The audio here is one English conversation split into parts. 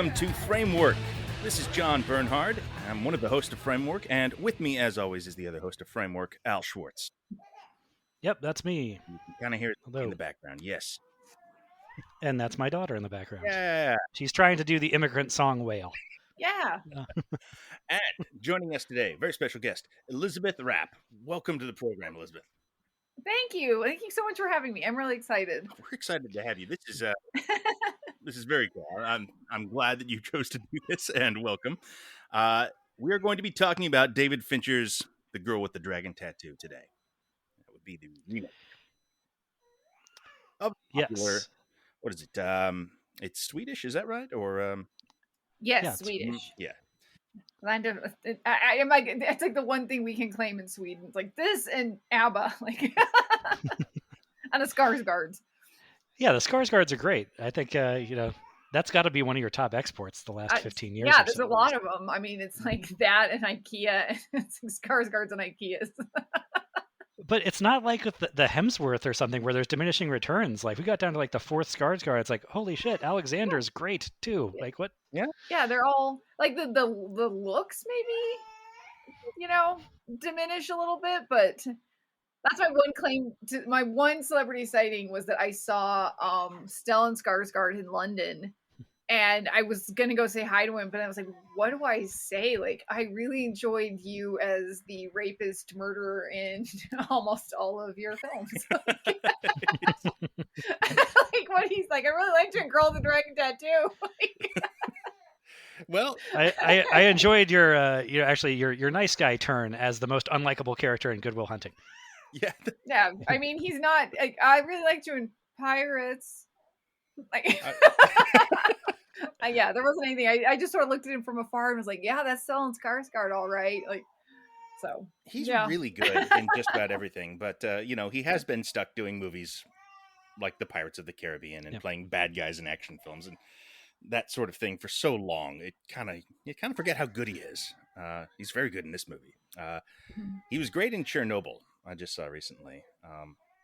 welcome to Framework. This is John Bernhard. I'm one of the hosts of Framework, and with me, as always, is the other host of Framework, Al Schwartz. Yep, that's me. You can kind of hear it Hello. in the background, yes. And that's my daughter in the background. Yeah. She's trying to do the immigrant song Whale. Yeah. And joining us today, very special guest, Elisabeth Rappe. Welcome to the program, Elizabeth. Thank you. Thank you so much for having me. I'm really excited. We're excited to have you. This is very cool. I'm glad that you chose to do this, and welcome. We are going to be talking about David Fincher's The Girl with the Dragon Tattoo today. That would be the remake of popular. Yes. What is it? It's Swedish, is that right? Or Yes, Yeah, Swedish. yeah. Kind of. I am like, it's like the one thing we can claim in Sweden. It's like this and ABBA, like, and the Skarsgårds. Yeah, the Skarsgårds are great. I think, that's got to be one of your top exports the last 15 years. Yeah, or there's so. a lot of them. I mean, it's like that and IKEA. And it's like Skarsgårds and IKEAs. But it's not like with the Hemsworth or something where there's diminishing returns. Like, we got down to like the fourth Skarsgård. It's like, holy shit, Alexander's great too. Like, what? Yeah, they're all like the looks maybe, diminish a little bit, but that's my one claim to my one celebrity sighting was that I saw Stellan Skarsgaard in London, and I was gonna go say hi to him, but I was like, what do I say? Like, I really enjoyed you as the rapist murderer in almost all of your films. Like what he's like, I really liked you in Girl with the Dragon Tattoo. Well, I enjoyed your your nice guy turn as the most unlikable character in Good Will Hunting. yeah. Yeah, I mean, he's not. Like, I really liked you in Pirates. Like, yeah, there wasn't anything. I just sort of looked at him from afar and was like, yeah, that's Stellan Skarsgård, all right. Like, so He's yeah. really good in just about everything, but he has been stuck doing movies like the Pirates of the Caribbean and playing bad guys in action films and that sort of thing for so long. You kind of forget how good he is. He's very good in this movie. He was great in Chernobyl. I just saw recently.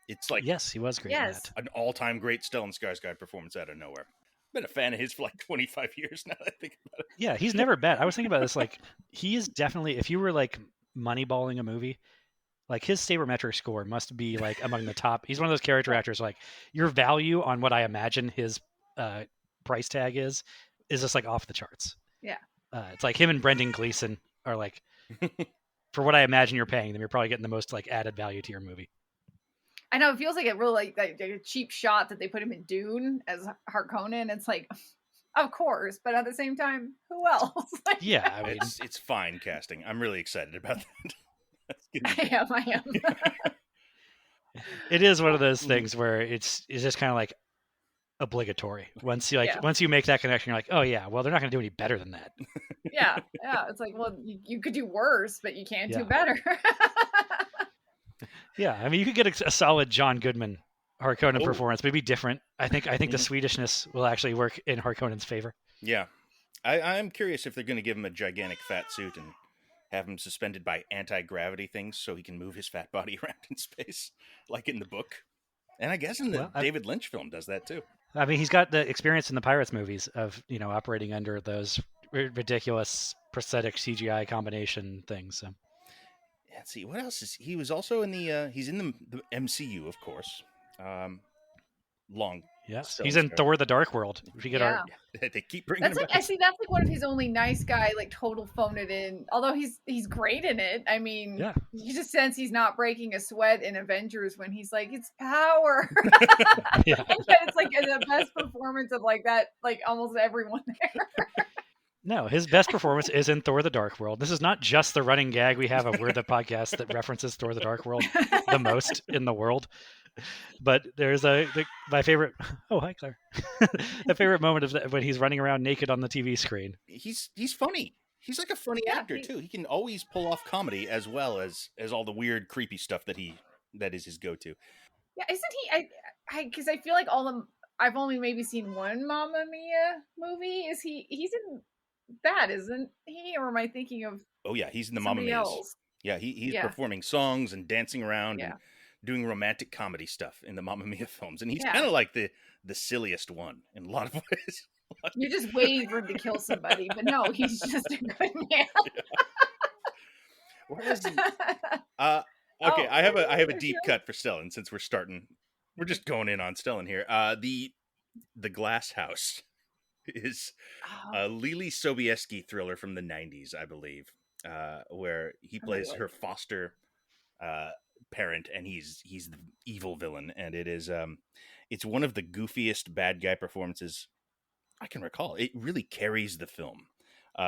It's like Yes, he was great in Yes. that. an all-time great Stellan Skarsgård performance out of nowhere. Been a fan of his for like 25 years now. I think about it. Yeah, he's never bad. I was thinking about this. Like, he is definitely, if you were like moneyballing a movie, like his sabermetric score must be like among the top. He's one of those character actors. Like, your value on what I imagine his price tag is just like off the charts. Yeah. It's like him and Brendan Gleeson are like, for what I imagine you're paying them, you're probably getting the most like added value to your movie. I know it feels like a real like a cheap shot that they put him in Dune as Harkonnen. It's like, of course, but at the same time, who else? Like, Yeah, I mean, It's fine casting. I'm really excited about that. That's I am. it is one of those things where it's just kind of like obligatory. Once you make that connection, you're like, oh yeah, well they're not going to do any better than that. Yeah. It's like, well, you could do worse, but you can't do better. Yeah, I mean, you could get a solid John Goodman Harkonnen performance, maybe different. I think the Swedishness will actually work in Harkonnen's favor. Yeah. I'm curious if they're going to give him a gigantic fat suit and have him suspended by anti-gravity things so he can move his fat body around in space, like in the book. And I guess in the David Lynch film does that too. I mean, he's got the experience in the Pirates movies of, operating under those ridiculous prosthetic CGI combination things. So. Let's see, what else is he was also in he's in the MCU, of course. Yes, Stellan he's in Skarsgård. Thor: The Dark World. We get Yeah. They keep bringing That's him like back. actually that's like one of his only nice guy like total phone it in. Although he's great in it. I mean, Yeah. you just sense he's not breaking a sweat in Avengers when he's like, it's power. Yeah. And yet it's like the best performance of like that, like almost everyone there. No, his best performance is in Thor: The Dark World. This is not just the running gag we have of we're the podcast that references Thor: The Dark World the most in the world. But there's my favorite. Oh, hi, Claire. The favorite moment of when he's running around naked on the TV screen. He's funny. He's like a funny actor too. He can always pull off comedy as well as all the weird, creepy stuff that is his go-to. Yeah, isn't he? Because I feel like I've only maybe seen one Mamma Mia movie. He's in that, isn't he? Or am I thinking of? Oh yeah, he's in the Mamma somebody Mia's. else? Yeah, he's performing songs and dancing around and Yeah. doing romantic comedy stuff in the Mamma Mia films, and he's Yeah. kind of like the silliest one in a lot of ways. You're just waiting for him to kill somebody, but no, he's just a good man. Where was he? Okay, I have a deep cut for Stellan since we're just going in on Stellan here. The Glass House is a Lily Sobieski thriller from the 90s, I believe, where he plays her foster parent, and he's the evil villain, and it's one of the goofiest bad guy performances I can recall. It really carries the film,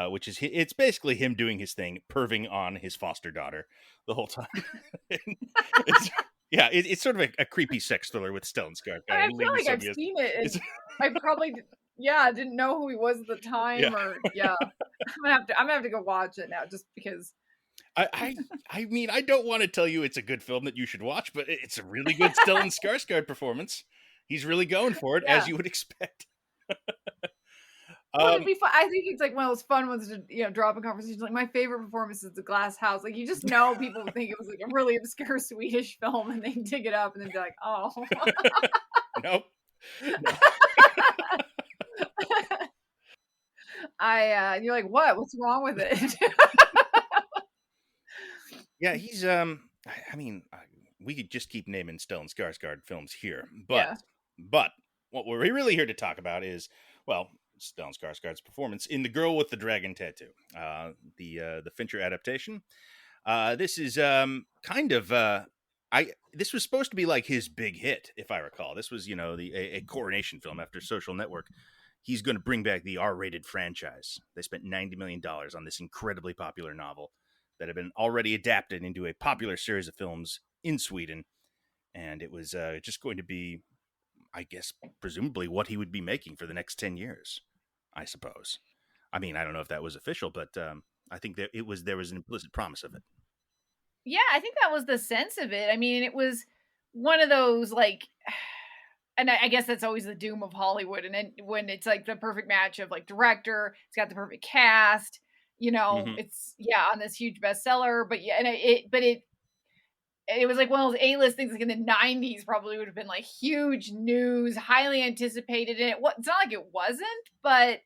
which is it's basically him doing his thing, perving on his foster daughter the whole time. It's sort of a creepy sex thriller with Stellan Skarsgård. I feel like I've seen it. I probably didn't know who he was at the time, I'm gonna have to go watch it now just because. I mean, I don't want to tell you it's a good film that you should watch, but it's a really good Stellan Skarsgård performance. He's really going for it, as you would expect. Well, it'd be fun. I think it's like one of those fun ones to drop in conversation. Like my favorite performance is The Glass House. Like you just know people would think it was like a really obscure Swedish film, and they dig it up and then be like, oh, nope. You're like, what? What's wrong with it? Yeah, he's I mean, we could just keep naming Stellan Skarsgård films here, but what we're really here to talk about is, well, Stellan Skarsgård's performance in The Girl with the Dragon Tattoo, the Fincher adaptation. This is kind of this was supposed to be like his big hit, if I recall. This was a coronation film after Social Network. He's going to bring back the R-rated franchise. They spent $90 million on this incredibly popular novel that had been already adapted into a popular series of films in Sweden, and it was just going to be, I guess, presumably what he would be making for the next 10 years, I suppose. I mean, I don't know if that was official, but I think that there was an implicit promise of it. Yeah, I think that was the sense of it. I mean, it was one of those, like, and I guess that's always the doom of Hollywood. And then when it's like the perfect match of like director, it's got the perfect cast, it's on this huge bestseller, but it was like one of those A-list things like in the 90s probably would have been like huge news, highly anticipated. And it's not like it wasn't, but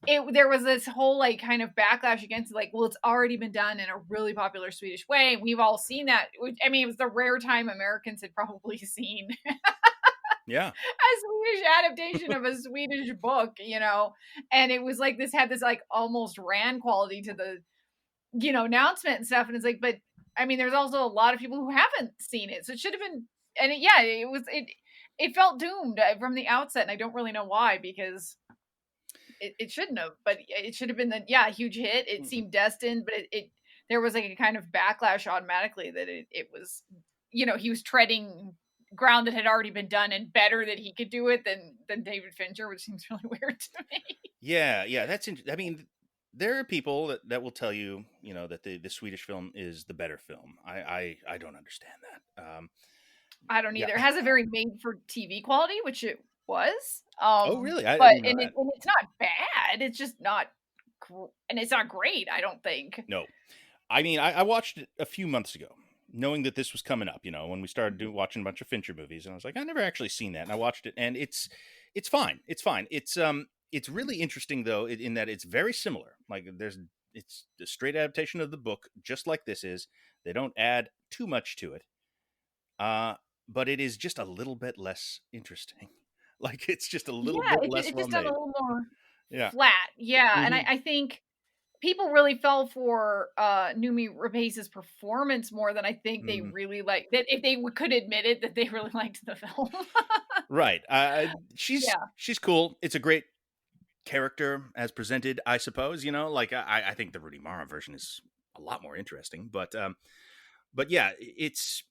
there was this whole like kind of backlash against it. Like, well, it's already been done in a really popular Swedish way. We've all seen that. I mean, it was the rare time Americans had probably seen a Swedish adaptation of a Swedish book, and it was like this had this like almost Rand quality to the, announcement and stuff. And it's like, but I mean, there's also a lot of people who haven't seen it. So it should have been, and it felt doomed from the outset. And I don't really know why, because it shouldn't have, but it should have been a huge hit. It seemed destined, but there was like a kind of backlash automatically that it was, he was treading ground that had already been done, and better that he could do it than David Fincher, which seems really weird to me. Yeah, that's I mean, there are people that will tell you, that the Swedish film is the better film. I don't understand that. I don't either. It has a very made-for-TV quality, which it was. Oh, really? And it's not bad. It's just not, and it's not great, I don't think. No, I mean, I watched it a few months ago, knowing that this was coming up, when we started watching a bunch of Fincher movies, and I was like, I never actually seen that, and I watched it, and it's fine. It's fine. It's really interesting though, in that it's very similar. Like it's a straight adaptation of the book, just like this is. They don't add too much to it, but it is just a little bit less interesting. Like it's just a little bit less well made. A little more flat. Yeah, and I think people really fell for Noomi Rapace's performance more than I think they really liked. That if they could admit it, that they really liked the film. Right. She's cool. It's a great character as presented, I suppose. Like I think the Rudy Mara version is a lot more interesting, but yeah, it's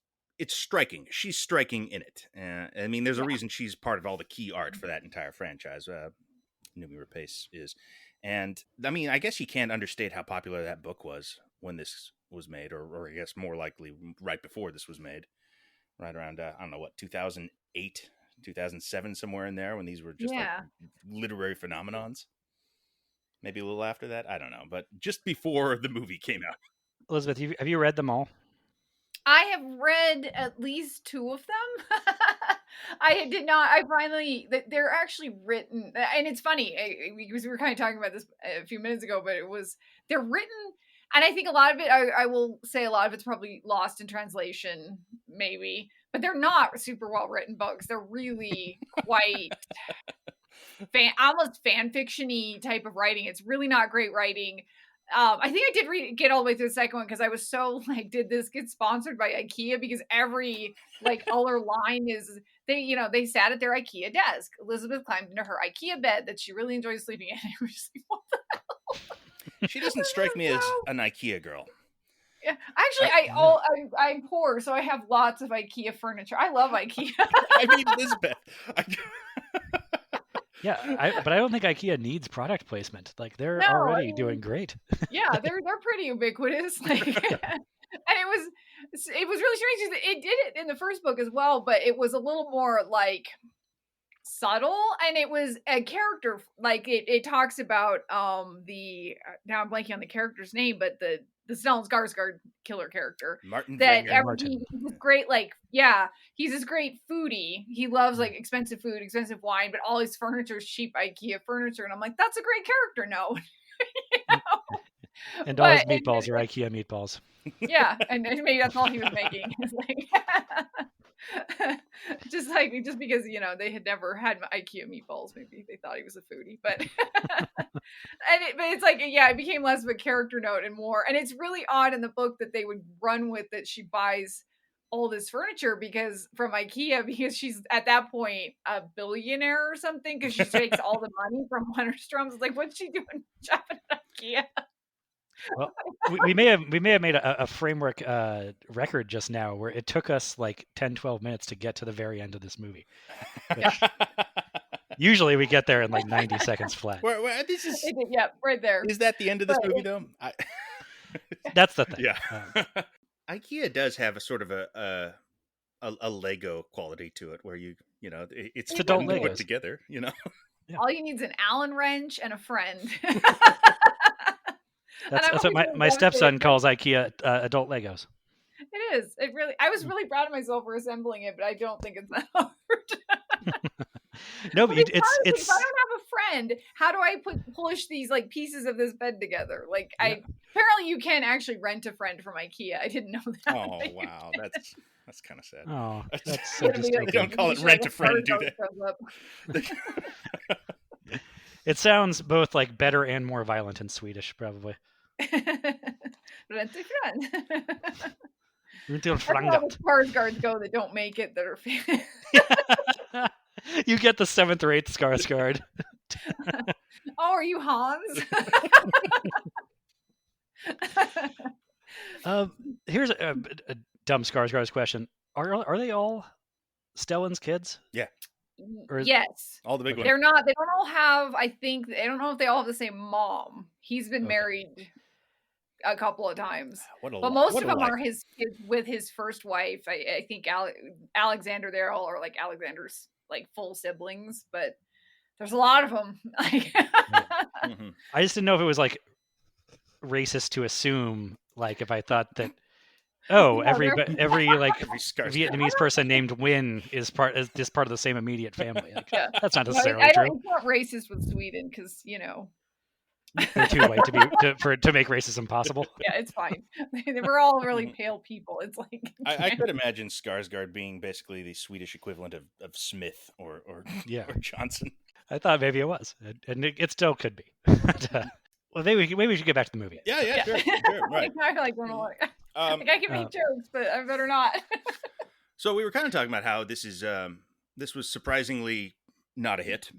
striking. She's striking in it. I mean, there's a reason she's part of all the key art for that entire franchise. Noomi Rapace is. And I mean, I guess you can't understate how popular that book was when this was made, or I guess more likely right before this was made, right around, I don't know what, 2008, 2007, somewhere in there, when these were just like literary phenomenons. Maybe a little after that. I don't know, but just before the movie came out. Elisabeth, have you read them all? I have read at least two of them. I did not. I finally, they're actually written, and it's funny because we were kind of talking about this a few minutes ago, but they're written, and I think a lot of it, I will say a lot of it's probably lost in translation, maybe, but they're not super well written books. They're really quite almost fan fiction-y type of writing. It's really not great writing. I think I did get all the way through the second one because I was so like, did this get sponsored by IKEA? Because every like other line is they sat at their IKEA desk. Elizabeth climbed into her IKEA bed that she really enjoys sleeping in. And we're just like, what the hell? She doesn't strike me as an IKEA girl. Yeah, actually, I'm poor, so I have lots of IKEA furniture. I love IKEA. I mean, Elizabeth. Yeah, but I don't think IKEA needs product placement. Like they're already doing great. Yeah, they're pretty ubiquitous. Like, and it was really strange. It did it in the first book as well, but it was a little more like subtle, and it was a character. Like it talks about now I'm blanking on the character's name, but the Stellan Skarsgaard killer character. Martin that Martin. He's great, he's this great foodie. He loves like expensive food, expensive wine, but all his furniture is cheap IKEA furniture. And I'm like, that's a great character, no. And all his meatballs are IKEA meatballs. Yeah, and maybe that's all he was making. just because they had never had IKEA meatballs, maybe they thought he was a foodie, but it's like, yeah, it became less of a character note and more, and it's really odd in the book that they would run with that she buys all this furniture from IKEA because she's at that point a billionaire or something because she takes all the money from Wennerstrom's. It's like, what's she doing shopping at IKEA? Well, we may have made a framework record just now where it took us like 10-12 minutes to get to the very end of this movie. Usually we get there in like 90 seconds flat. Yeah, right there. Is that the end of this movie though? That's the thing. Yeah. IKEA does have a sort of a Lego quality to it where it's adult fun to Legos put together, Yeah. All you need is an Allen wrench and a friend. That's what my stepson calls IKEA adult Legos. It is. I was really proud of myself for assembling it, but I don't think it's that hard. No, but it's if I don't have a friend, how do I push these like pieces of this bed together? Like apparently you can actually rent a friend from IKEA. I didn't know that. Oh wow, that's kind of sad. Oh, that's so dystopian. They don't call it rent a friend, do they? It sounds both like better and more violent in Swedish, probably. Rent a friend. That's how the Skarsgårds go that don't make it that are famous. You get the 7th or 8th Skarsgård. Oh, are you Hans? Here's a dumb Skarsgård's question: Are they all Stellan's kids? Yeah. Yes. All the big ones. They're not. They don't all have. I don't know if they all have the same mom. He's been married a couple of times, but most of them are his kids with his first wife. I think Alexander. They're all are like Alexander's like full siblings, but there's a lot of them. Mm-hmm. I just didn't know if it was like racist to assume, like if I thought that every Vietnamese person named Nguyen is part of the same immediate family. Like, that's not necessarily true. It's not racist with Sweden because they're too white to make racism possible. Yeah, it's fine. We're all really pale people. It's like I could imagine Skarsgård being basically the Swedish equivalent of Smith or Johnson. I thought maybe it was, and it still could be. Well, maybe we should get back to the movie. Yeah, sure, right. I can make jokes, but I better not. So we were kind of talking about how this was surprisingly not a hit.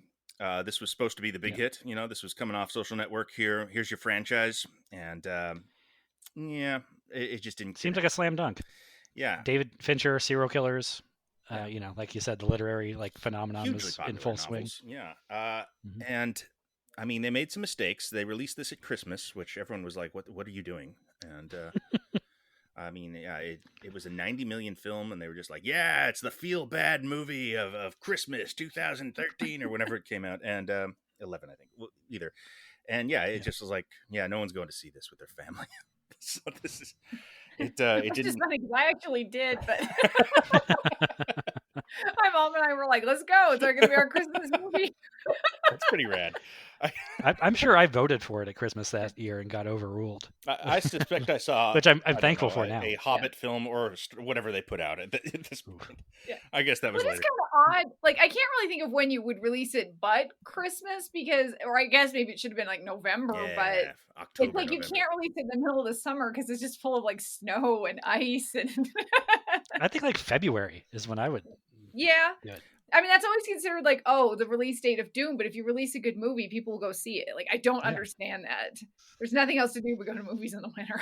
This was supposed to be the big hit. This was coming off Social Network. Here's your franchise, and it just didn't. Seems like a slam dunk. Yeah, David Fincher, serial killers. Like you said, the literary phenomenon hugely was in full swing. Yeah, and I mean, they made some mistakes. They released this at Christmas, which everyone was like, "What are you doing?" And I mean, it was a 90 million film, and they were just like, "Yeah, it's the feel bad movie of Christmas 2013 or whenever it came out," and 11, I think, either. And it just was like, no one's going to see this with their family. So this is it. It didn't. Just funny because I actually did, but My mom and I were like, let's go. It's going to be our Christmas movie. That's pretty rad. I'm sure I voted for it at Christmas that year and got overruled. I suspect I saw, which I'm thankful for now. A Hobbit film or whatever they put out at this point. Yeah. I guess that was But it's later. kind of odd. Like, I can't really think of when you would release it but Christmas, because, or I guess maybe it should have been like November, but October, it's like November. you can't release it in the middle of the summer because it's just full of like snow and ice. And I think like February is when I would. Yeah. do it. I mean, that's always considered like, oh, the release date of Doom. But if you release a good movie, people will go see it. Like, I don't understand that. There's nothing else to do but go to movies in the winter.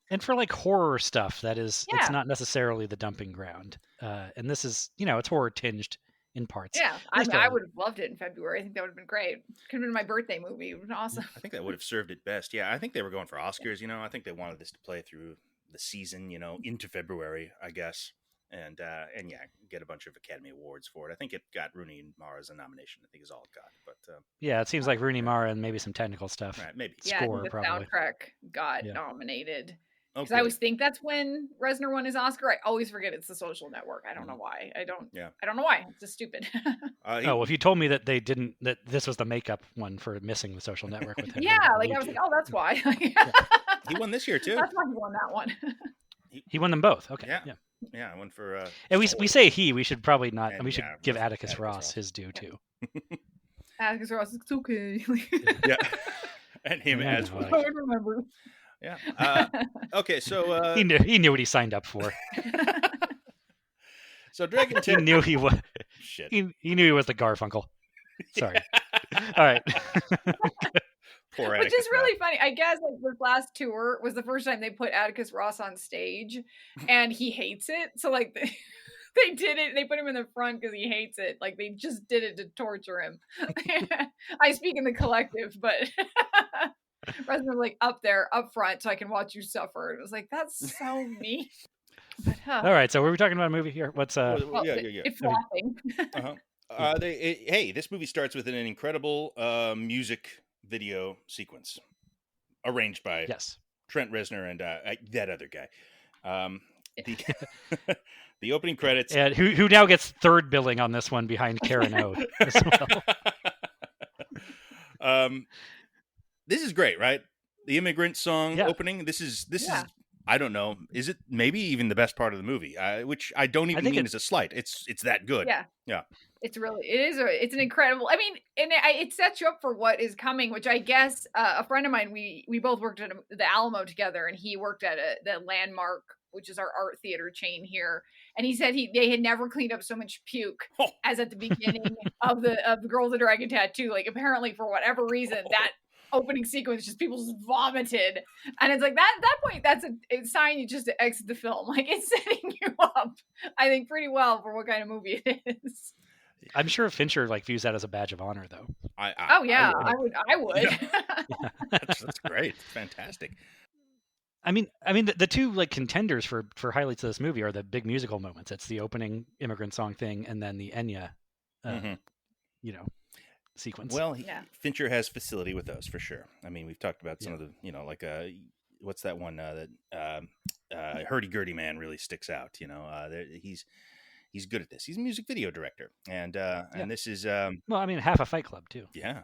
And for like horror stuff, that is, it's not necessarily the dumping ground. And this is, it's horror tinged in parts. Yeah, I mean, I would have loved it in February. I think that would have been great. Could have been my birthday movie. It would have been awesome. I think that would have served it best. Yeah, I think they were going for Oscars. I think they wanted this to play through the season, into February, I guess. And yeah, get a bunch of Academy Awards for it. I think it got Rooney Mara's a nomination. I think is all it got. But yeah, it seems like Rooney Mara and maybe some technical stuff. Right, maybe. Yeah, score the probably. soundtrack got nominated. Because Okay. I always think that's when Reznor won his Oscar. I always forget it's The Social Network. I don't know why. I don't know why. It's just stupid. Well, if you told me that they didn't, that this was the makeup one for missing The Social Network with him. Yeah, like I was like, oh, that's why. He won this year too. That's why he won that one. He won them both. Okay. Yeah, I went for. And we say he. We should probably not. And we should give Atticus Ross his due too. Atticus Ross, it's okay. Yeah, and him as well. I would remember. Yeah. Okay, so he knew what he signed up for. So Dragon He knew he was. Shit. He knew he was the Garfunkel. Sorry. All right. Poor Which Atticus is really Ross. funny. I guess like this last tour was the first time they put Atticus Ross on stage, and he hates it. So like they did it. They put him in the front because he hates it. Like they just did it to torture him. I speak in the collective, but Reznor like up front, so I can watch you suffer. It was like that's so mean. But, all right. So were we talking about a movie here? What's It's flopping. Hey, this movie starts with an incredible music video sequence arranged by Trent Reznor and that other guy. The opening credits, and who now gets third billing on this one behind Karen O as well. This is great, right? The immigrant song opening. This is I don't know. Is it maybe even the best part of the movie? Which I don't even mean as a slight. It's that good. Yeah. It's an incredible. I mean, and it sets you up for what is coming. Which I guess a friend of mine, we both worked at the Alamo together, and he worked at the Landmark, which is our art theater chain here. And he said they had never cleaned up so much puke as at the beginning of the Girl with the Dragon Tattoo. Like apparently for whatever reason that opening sequence just people just vomited, and it's like that point that's a sign you just to exit the film. Like it's setting you up, I think, pretty well for what kind of movie it is. I'm sure Fincher views that as a badge of honor, though. I would. Yeah. That's great. It's fantastic. I mean, the two contenders for highlights of this movie are the big musical moments. It's the opening immigrant song thing, and then the Enya, sequence. Well, Fincher has facility with those for sure. I mean, we've talked about some of the, what's that one that Hurdy-Gurdy Man really sticks out. He's good at this. He's a music video director, and this is well, I mean, half a Fight Club too. Yeah.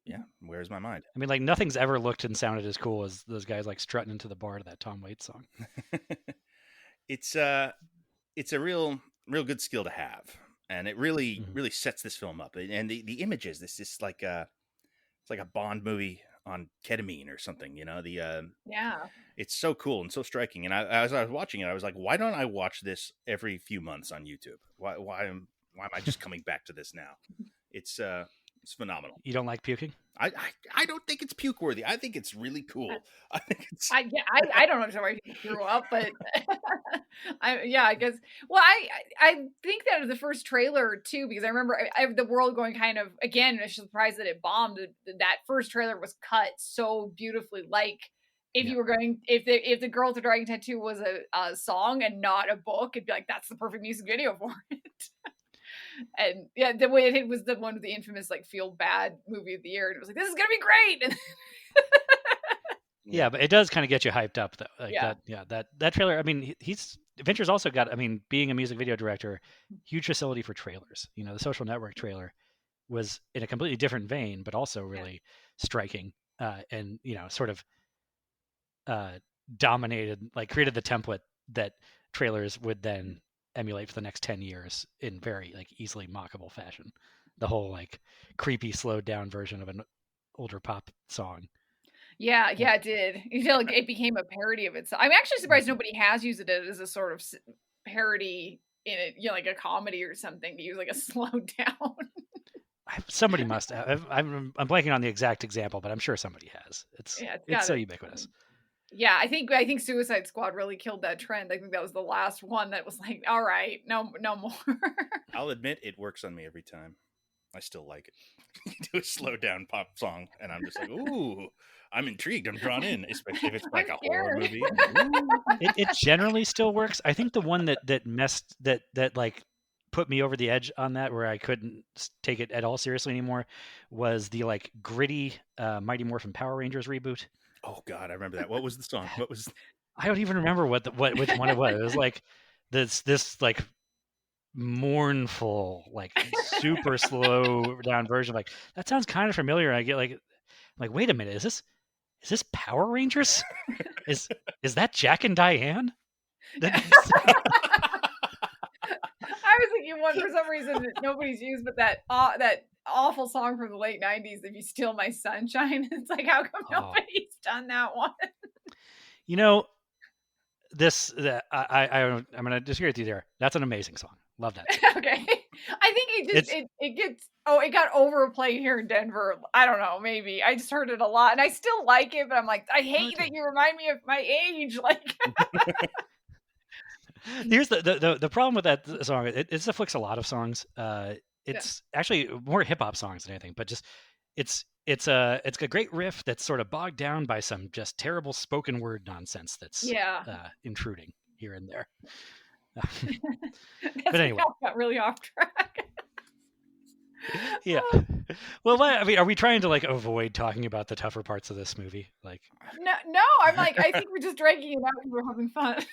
Yeah. Where's my mind? I mean, nothing's ever looked and sounded as cool as those guys strutting into the bar to that Tom Waits song. It's a real good skill to have. And it really sets this film up. And the images, this is like it's like a Bond movie on ketamine or something, It's so cool and so striking. And as I was watching it, I was like, why don't I watch this every few months on YouTube? Why am I just coming back to this now? It's phenomenal. You don't like puking? I don't think it's puke worthy. I think it's really cool. I think it's. I don't understand why people threw up, but I guess. Well, I think that the first trailer too, because I remember the world going kind of again. I was surprised that it bombed. That first trailer was cut so beautifully. Like if you were going, if the Girl with the Dragon Tattoo was a song and not a book, it'd be like that's the perfect music video for it. And the way it was the one with the infamous feel bad movie of the year, and it was like this is gonna be great. Yeah, but it does kind of get you hyped up though. That trailer. I mean, he's Fincher's also got, I mean, being a music video director, huge facility for trailers. You know, the Social Network trailer was in a completely different vein, but also really striking, and you know, sort of dominated, like created the template that trailers would then emulate for the next 10 years in very like easily mockable fashion. The whole like creepy slowed down version of an older pop song. Yeah, it did. You feel like it became a parody of itself. I'm actually surprised nobody has used it as a sort of parody in it, you know, like a comedy or something, to use like a slowed down. Somebody must have. I'm blanking on the exact example, but I'm sure somebody has. It's so ubiquitous. Yeah, I think Suicide Squad really killed that trend. I think that was the last one that was like, all right, no more. I'll admit it works on me every time. I still like it. You do a slow down pop song, and I'm just like, ooh, I'm intrigued. I'm drawn in, especially if it's like a horror movie. It generally still works. I think the one that like put me over the edge on that, where I couldn't take it at all seriously anymore, was the like gritty Mighty Morphin Power Rangers reboot. Oh God, I remember that. What was the song? What was? I don't even remember which one it was. It was like this like mournful, like super slow down version. Like that sounds kind of familiar. I get like wait a minute, is this Power Rangers? Is that Jack and Diane? I was thinking one for some reason that nobody's used, but that awful song from the late '90s, "If You Steal My Sunshine." It's like, how come nobody's done that one? You know, I'm gonna disagree with you there. That's an amazing song. Love that song. Okay, I think it got overplayed here in Denver. I don't know, maybe I just heard it a lot, and I still like it, but I'm like, I hate that you remind me of my age. Like, here's the problem with that song. It afflicts a lot of songs. It's actually more hip hop songs than anything, but just it's a great riff that's sort of bogged down by some just terrible spoken word nonsense that's intruding here and there. But anyway, got really off track. Yeah. Well, I mean, are we trying to like avoid talking about the tougher parts of this movie? Like, no. I'm like, I think we're just dragging it out and we're having fun.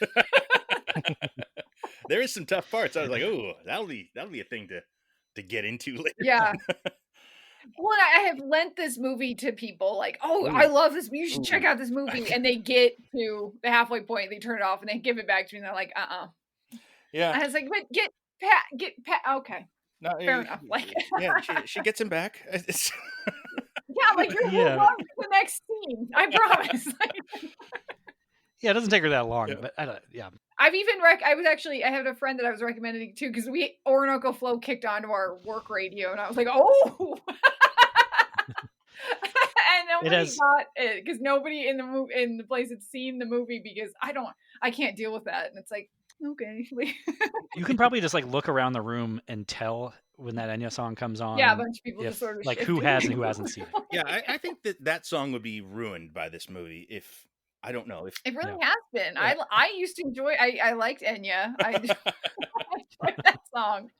There is some tough parts. I was like, oh, that'll be a thing to get into later. Yeah. Well, I have lent this movie to people like, oh, I love this. You should check out this movie. And they get to the halfway point, they turn it off, and they give it back to me. And they're like, Yeah. And I was like, but get Pat. Okay. No, fair enough. Like, she gets him back. Like you'll love the next scene. I promise. Yeah, it doesn't take her that long, but I don't. Yeah. I've even I had a friend that I was recommending too, because Orinoco Flow kicked onto our work radio, and I was like, oh. And nobody got it because nobody in the place had seen the movie, because I can't deal with that, and it's like, okay. You can probably just like look around the room and tell when that Enya song comes on. Yeah, a bunch of people just sort of like who has and who hasn't seen it. Yeah, I think that song would be ruined by this movie if I don't know if it really has been. Yeah. I used to enjoy. I liked Enya. I enjoyed that song.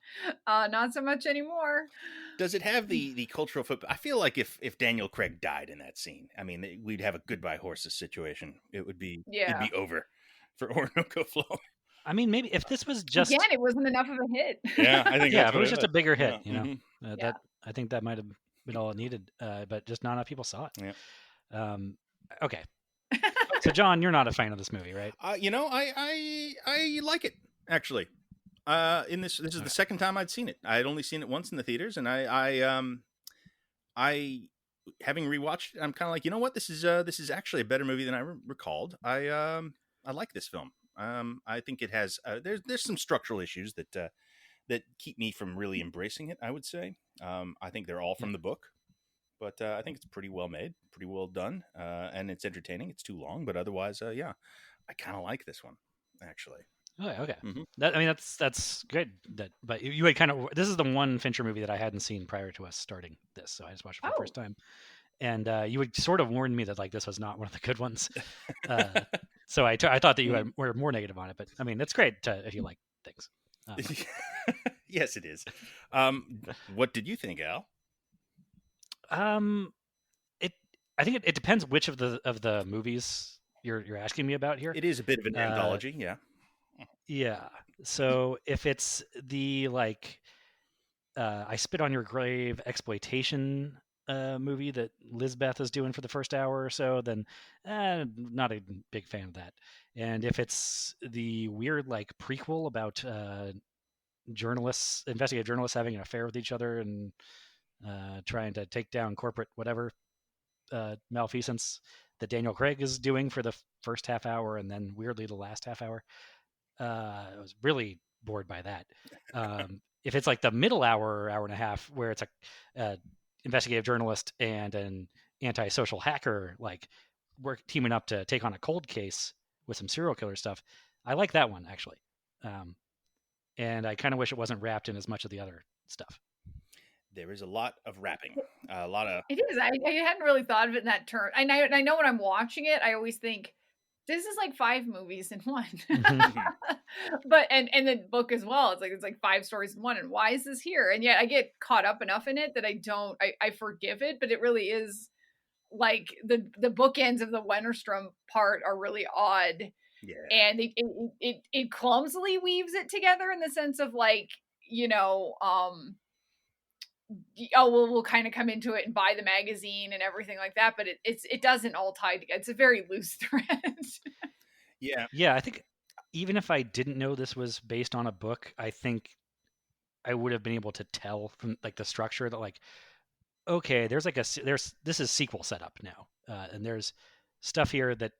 Not so much anymore. Does it have the cultural footprint? I feel like if Daniel Craig died in that scene, I mean, we'd have a goodbye horses situation. It'd be over for Orinoco Flow. I mean, maybe if this was just it wasn't enough of a hit. Yeah, I think if it was just a bigger hit, that I think that might have been all it needed, but just not enough people saw it. Yeah. Okay. So, John, you're not a fan of this movie, right? I like it actually. This is the second time I'd seen it. I had only seen it once in the theaters, and I having rewatched it, I'm kind of like, you know what, this is actually a better movie than I recalled. I like this film. I think it has there's some structural issues that keep me from really embracing it, I would say. I think they're all from the book, but I think it's pretty well made, pretty well done, and it's entertaining. It's too long, but otherwise, I kind of like this one, actually. Oh, okay. Mm-hmm. That's good. But you had this is the one Fincher movie that I hadn't seen prior to us starting this, so I just watched it for the first time. And you had sort of warned me that like this was not one of the good ones. So I thought that you were more negative on it, but I mean, it's great if you like things. Yes, it is. What did you think, Al? I think it depends which of the movies you're asking me about here. It is a bit of an anthology, yeah. Yeah. So if it's the like I Spit on Your Grave exploitation movie that Lisbeth is doing for the first hour or so, then not a big fan of that. And if it's the weird like prequel about investigative journalists having an affair with each other and trying to take down corporate whatever malfeasance that Daniel Craig is doing for the first half hour and then weirdly the last half hour, I was really bored by that. If it's like the middle hour or hour and a half where it's a investigative journalist and an antisocial hacker like work teaming up to take on a cold case with some serial killer stuff, I like that one actually. And I kind of wish it wasn't wrapped in as much of the other stuff. There is a lot of rapping, a lot of. It is. I hadn't really thought of it in that term. I know when I'm watching it, I always think this is like 5 movies in one. But and the book as well. It's like 5 stories in one. And why is this here? And yet I get caught up enough in it that I forgive it. But it really is like the bookends of the Wennerstrom part are really odd. Yeah. And it clumsily weaves it together in the sense of like, we'll kind of come into it and buy the magazine and everything like that, but it doesn't all tie together. It's a very loose thread. Yeah, I think even if I didn't know this was based on a book, I think I would have been able to tell from like the structure that like, okay, this is sequel setup now, and there's stuff here that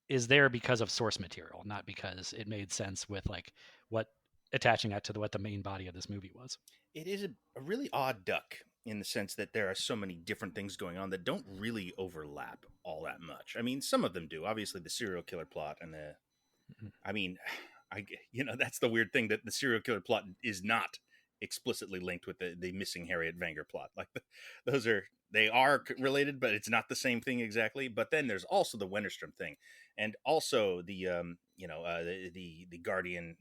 is there because of source material, not because it made sense with like what attaching that to what the main body of this movie was. It is a really odd duck in the sense that there are so many different things going on that don't really overlap all that much. I mean, some of them do. Obviously, the serial killer plot and I mean, that's the weird thing, that the serial killer plot is not explicitly linked with the missing Harriet Wenger plot. Like they are related, but it's not the same thing exactly. But then there's also the Wennerstrom thing, and also the Guardian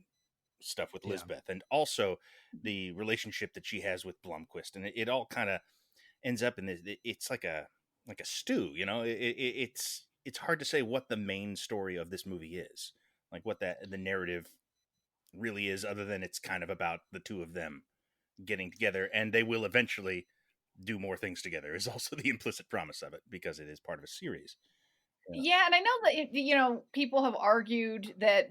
stuff with Lisbeth, and also the relationship that she has with Blomquist, and it all kind of ends up in this. It's like a stew, it's hard to say what the main story of this movie is, like what the narrative really is, other than it's kind of about the two of them getting together, and they will eventually do more things together is also the implicit promise of it, because it is part of a series. Yeah, and I know that people have argued that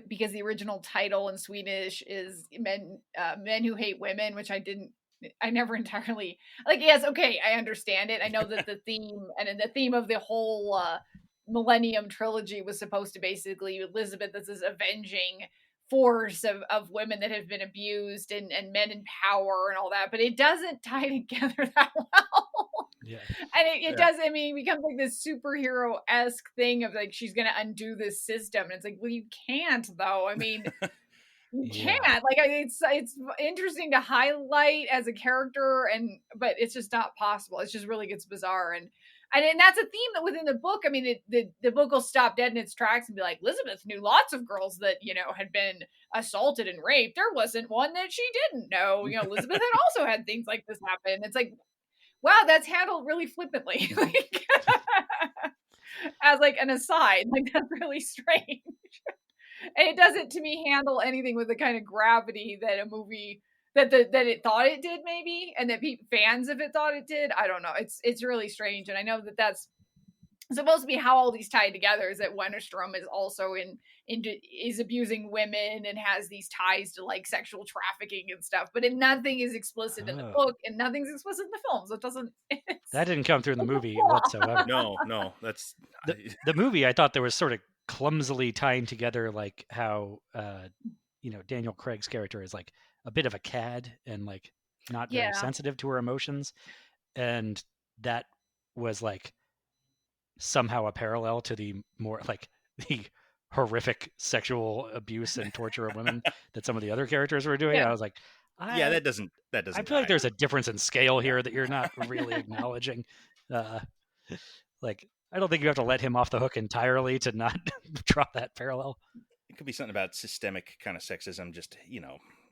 because the original title in Swedish is men who hate women, which I never entirely like. Yes, okay, I understand it. I know that the theme of the whole Millennium trilogy was supposed to basically Elizabeth as this avenging force of women that have been abused and men in power and all that, but it doesn't tie together that well. Yeah. And it does. I mean, it becomes like this superhero-esque thing of like she's gonna undo this system, and it's like, well, you can't though. I mean, you can't. Like, it's interesting to highlight as a character, but it's just not possible. It just really gets bizarre, and that's a theme that within the book. I mean, the book will stop dead in its tracks and be like, Elizabeth knew lots of girls that had been assaulted and raped. There wasn't one that she didn't know. Elizabeth had also had things like this happen. It's like, wow, that's handled really flippantly, like, as like an aside. Like, that's really strange. And it doesn't, to me, handle anything with the kind of gravity that a movie that it thought it did, maybe, and that fans of it thought it did. I don't know. It's really strange, and I know that that's supposed to be how all these tie together, is that Wennerstrom is also is abusing women and has these ties to like sexual trafficking and stuff, but nothing is explicit in the book and nothing's explicit in the film, so it doesn't. That didn't come through in the movie whatsoever. No, that's the movie. I thought there was sort of clumsily tying together like how Daniel Craig's character is like a bit of a cad and like not very sensitive to her emotions, and that was like somehow a parallel to the more like the horrific sexual abuse and torture of women that some of the other characters were doing. I was like, that doesn't. I feel like there's a difference in scale here that you're not really acknowledging. Like, I don't think you have to let him off the hook entirely to not draw that parallel. It could be something about systemic kind of sexism, just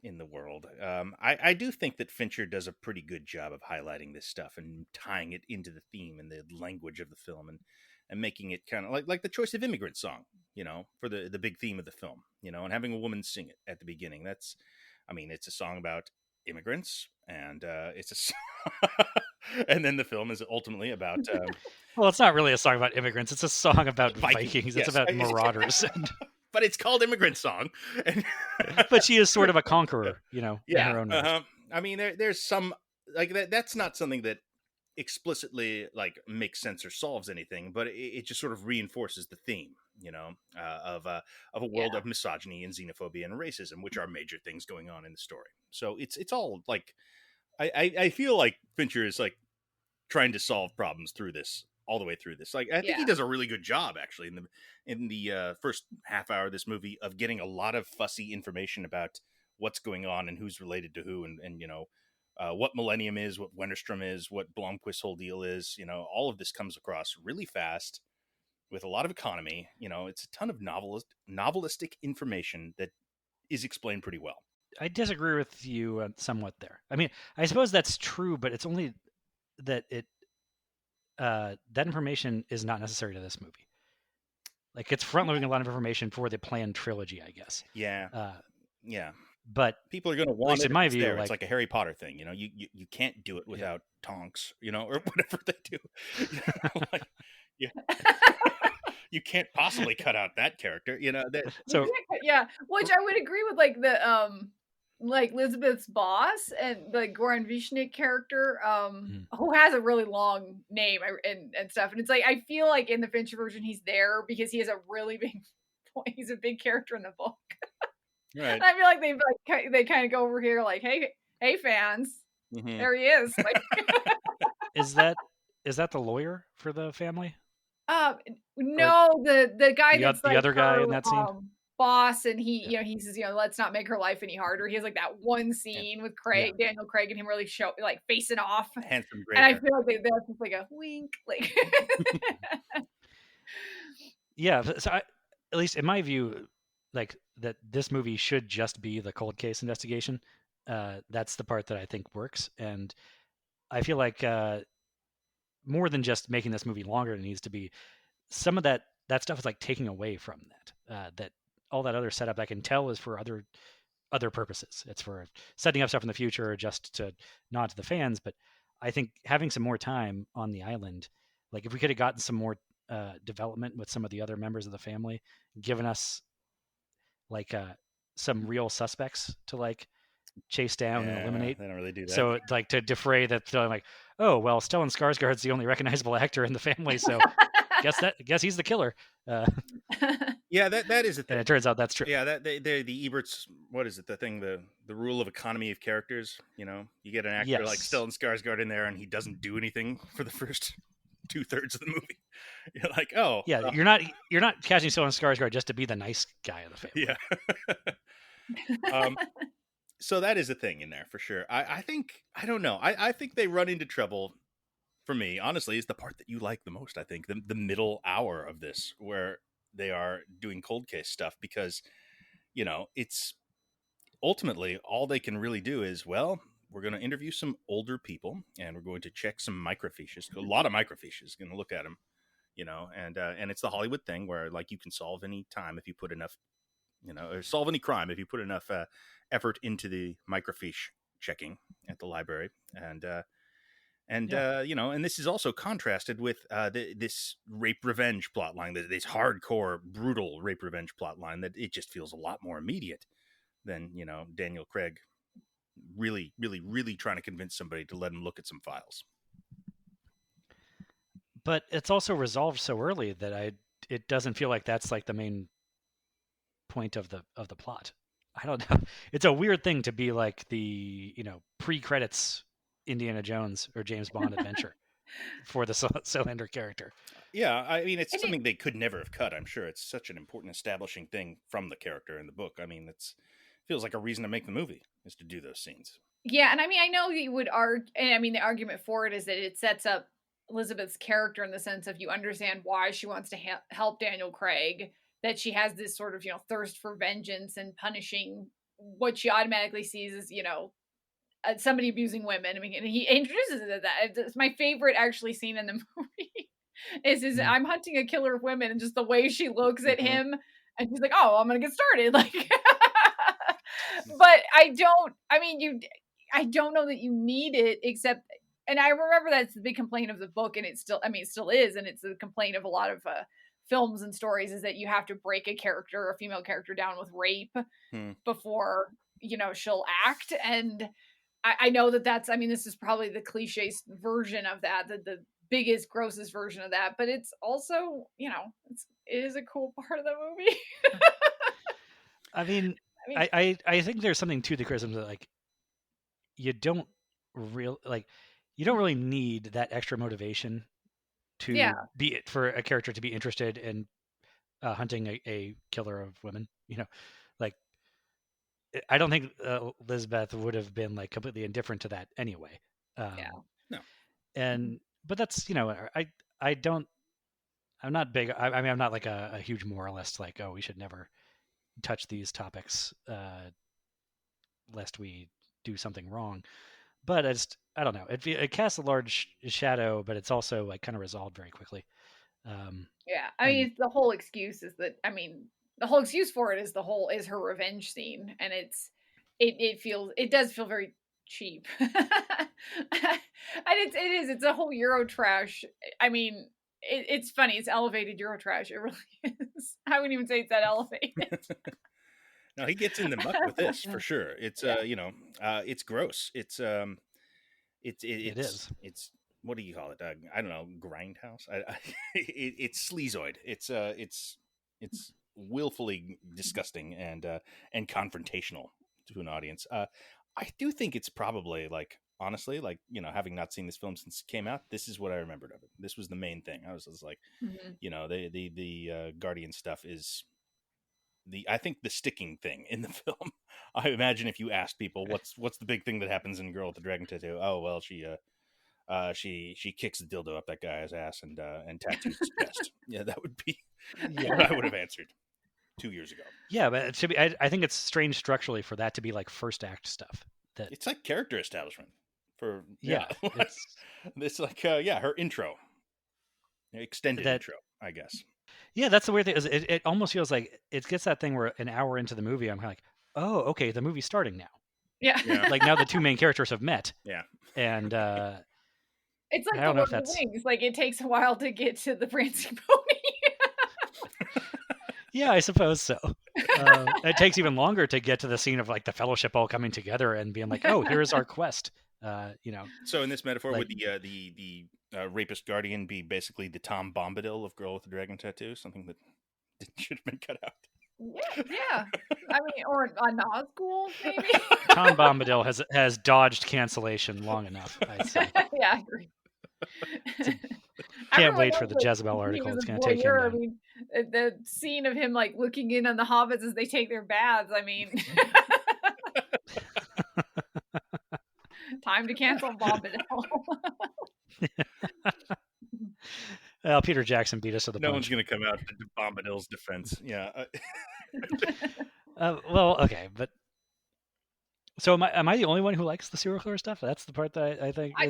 in the world. I do think that Fincher does a pretty good job of highlighting this stuff and tying it into the theme and the language of the film, and making it kind of like the Choice of Immigrants song. for the big theme of the film, and having a woman sing it at the beginning. It's a song about immigrants, and and then the film is ultimately about. Well, it's not really a song about immigrants. It's a song about Vikings. Yes. It's about marauders. But it's called Immigrant Song. But she is sort of a conqueror, in her own way. There's some like that. That's not something that explicitly like makes sense or solves anything, but it just sort of reinforces the theme, of a world of misogyny and xenophobia and racism, which are major things going on in the story. So it's all like, I feel like Fincher is like trying to solve problems through this, all the way through this. Like, I think he does a really good job actually in the first half hour of this movie of getting a lot of fussy information about what's going on and who's related to who, and what Millennium is, what Wennerstrom is, what Blomquist's whole deal is. All of this comes across really fast with a lot of economy. It's a ton of novelistic information that is explained pretty well. I disagree with you somewhat there. I mean, I suppose that's true, but it's only that that information is not necessary to this movie. Like, it's front-loading a lot of information for the planned trilogy, I guess. Yeah. But people are going to want it in my view. It's like a Harry Potter thing, you can't do it without Tonks, or whatever they do. You can't possibly cut out that character, So which I would agree with, like the like Elisabeth's boss and the Goran Vishnik character, who has a really long name and stuff, and it's like I feel like in the Fincher version he's there because he has a really big he's a big character in the book. Right. And I feel like they kind of go over here like, hey fans, there he is. Like, is that the lawyer for the family? No, the guy that's the like other guy in that scene, boss, and he he says, let's not make her life any harder. He has like that one scene with Daniel Craig and him really like facing off, handsome, great. And I feel like that's just like a wink, like. So at least in my view, like that this movie should just be the cold case investigation. That's the part that I think works, and I feel like more than just making this movie longer than it needs to be, some of that stuff is like taking away from that. That all that other setup I can tell is for other purposes. It's for setting up stuff in the future, or just to nod to the fans. But I think having some more time on the island, like if we could have gotten some more development with some of the other members of the family, given us like some real suspects to like chase down and eliminate. They don't really do that. So like to defray that, like, oh well, Stellan Skarsgård's the only recognizable actor in the family, so guess he's the killer. Yeah, that is a thing. And it turns out that's true. Yeah, that the Ebert's, what is it? The thing, the rule of economy of characters. You get an actor like Stellan Skarsgård in there, and he doesn't do anything for the first 2/3 of the movie. You're like, oh, yeah, you're not casting Stellan Skarsgård just to be the nice guy of the family. Yeah. So that is a thing in there for sure. I think, I don't know. I think they run into trouble. For me, honestly, is the part that you like the most. I think the middle hour of this, where they are doing cold case stuff, because it's ultimately all they can really do is, well, we're going to interview some older people and we're going to check some microfiches. A lot of microfiches, going to look at them, and it's the Hollywood thing where like you can solve any time if you put enough, or solve any crime if you put enough effort into the microfiche checking at the library. And this is also contrasted with this rape revenge plot line, this hardcore, brutal rape revenge plot line, that it just feels a lot more immediate than, Daniel Craig really, really, really trying to convince somebody to let him look at some files. But it's also resolved so early that it doesn't feel like that's like the main point of the plot. I don't know. It's a weird thing to be like the, pre-credits Indiana Jones or James Bond adventure for the Cylinder character. Yeah, I mean, it's something they could never have cut. I'm sure it's such an important establishing thing from the character in the book. I mean, feels like a reason to make the movie is to do those scenes. Yeah, and I mean, I know you would argue, and I mean, the argument for it is that it sets up Elisabeth's character in the sense of you understand why she wants to help Daniel Craig, that she has this sort of, thirst for vengeance and punishing what she automatically sees as, somebody abusing women. I mean, and he introduces it as that. It's my favorite actually scene in the movie is I'm hunting a killer of women, and just the way she looks at him, and she's like, oh, I'm gonna get started. Like, but I don't know that you need it, except, and I remember that's the big complaint of the book, and it still is, and it's the complaint of a lot of films and stories, is that you have to break a female character down with rape before, she'll act. And I know that's, this is probably the cliche version of that, the biggest, grossest version of that, but it's also, it is a cool part of the movie. I think there's something to the criticism that, like, you don't really need that extra motivation to be for a character to be interested in hunting a killer of women. Like, I don't think Elisabeth would have been like completely indifferent to that anyway. No. But that's, I'm not big. I'm not like a huge moralist. Like, oh, we should never touch these topics lest we do something wrong. But I don't know. It casts a large shadow, but it's also like kind of resolved very quickly. The whole excuse is that, the whole excuse for it is her revenge scene, and it does feel very cheap. And it's a whole Eurotrash. It's funny. It's elevated Eurotrash. It really is. I wouldn't even say it's that elevated. No, he gets in the muck with this for sure. It's it's gross. It is. It's, what do you call it? I don't know, grindhouse. It's sleazoid. It's willfully disgusting and confrontational to an audience. I do think it's probably, like, honestly, like, having not seen this film since it came out, this is what I remembered of it. This was the main thing. I was like, the Guardian stuff is I think the sticking thing in the film. I imagine if you asked people what's the big thing that happens in Girl with the Dragon Tattoo, oh well, she kicks the dildo up that guy's ass and tattoos his chest. Yeah, that would be what I would have answered 2 years ago. Yeah, but it should be. I think it's strange structurally for that to be like first act stuff. That it's like character establishment for it's like her intro, extended intro, I guess. Yeah, that's the weird thing. Is it almost feels like it gets that thing where an hour into the movie, I'm kind of like, oh, okay, the movie's starting now. Yeah. Like, now the two main characters have met. Yeah. And it's like the Lord of the Rings. Like, it takes a while to get to the prancing pony. Yeah, I suppose so. It takes even longer to get to the scene of, like, the Fellowship all coming together and being like, oh, here's our quest. So in this metaphor, would the rapist guardian be basically the Tom Bombadil of Girl with the Dragon Tattoo? Something that should have been cut out. Yeah. Or a Nazgul, maybe. Tom Bombadil has dodged cancellation long enough, I'd say. Yeah, I agree. Can't wait for the Jezebel article. It's going to take him down. The scene of him, like, looking in on the hobbits as they take their baths. Time to cancel Bombadil. Well, Peter Jackson beat us to the punch. No one's going to come out to Bombadil's defense. Yeah. Well, okay, but so am I the only one who likes the serial killer stuff? That's the part that I think. I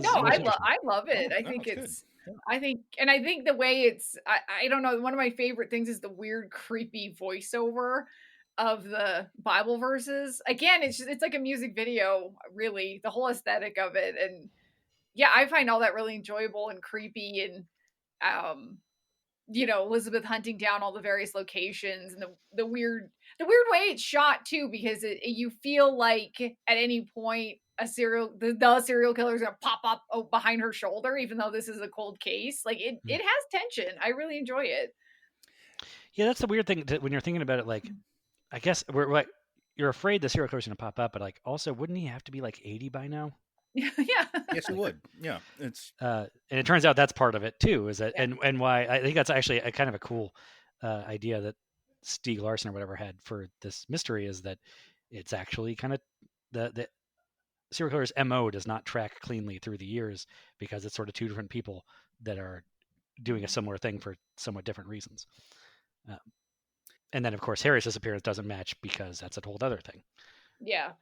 love it. I think it's. Yeah. I think the way it's. I don't know. One of my favorite things is the weird, creepy voiceover of the Bible verses. Again, it's like a music video, really, the whole aesthetic of it. And yeah, I find all that really enjoyable and creepy. And Elisabeth hunting down all the various locations, and the weird way it's shot too, because you feel like at any point the serial killer is gonna pop up behind her shoulder, even though this is a cold case. Like, it has tension. I really enjoy it. Yeah, that's the weird thing when you're thinking about it. Like, I guess you're afraid the serial killer's gonna pop up, but, like, also, wouldn't he have to be like 80 by now? Yeah. Yes, it would. Yeah, it's and it turns out that's part of it too. Is that and why I think that's actually a kind of a cool idea that Stieg Larsson or whatever had for this mystery, is that it's actually kind of the serial killer's MO does not track cleanly through the years, because it's sort of two different people that are doing a similar thing for somewhat different reasons. And then, of course, Harry's disappearance doesn't match, because that's a whole other thing. Yeah.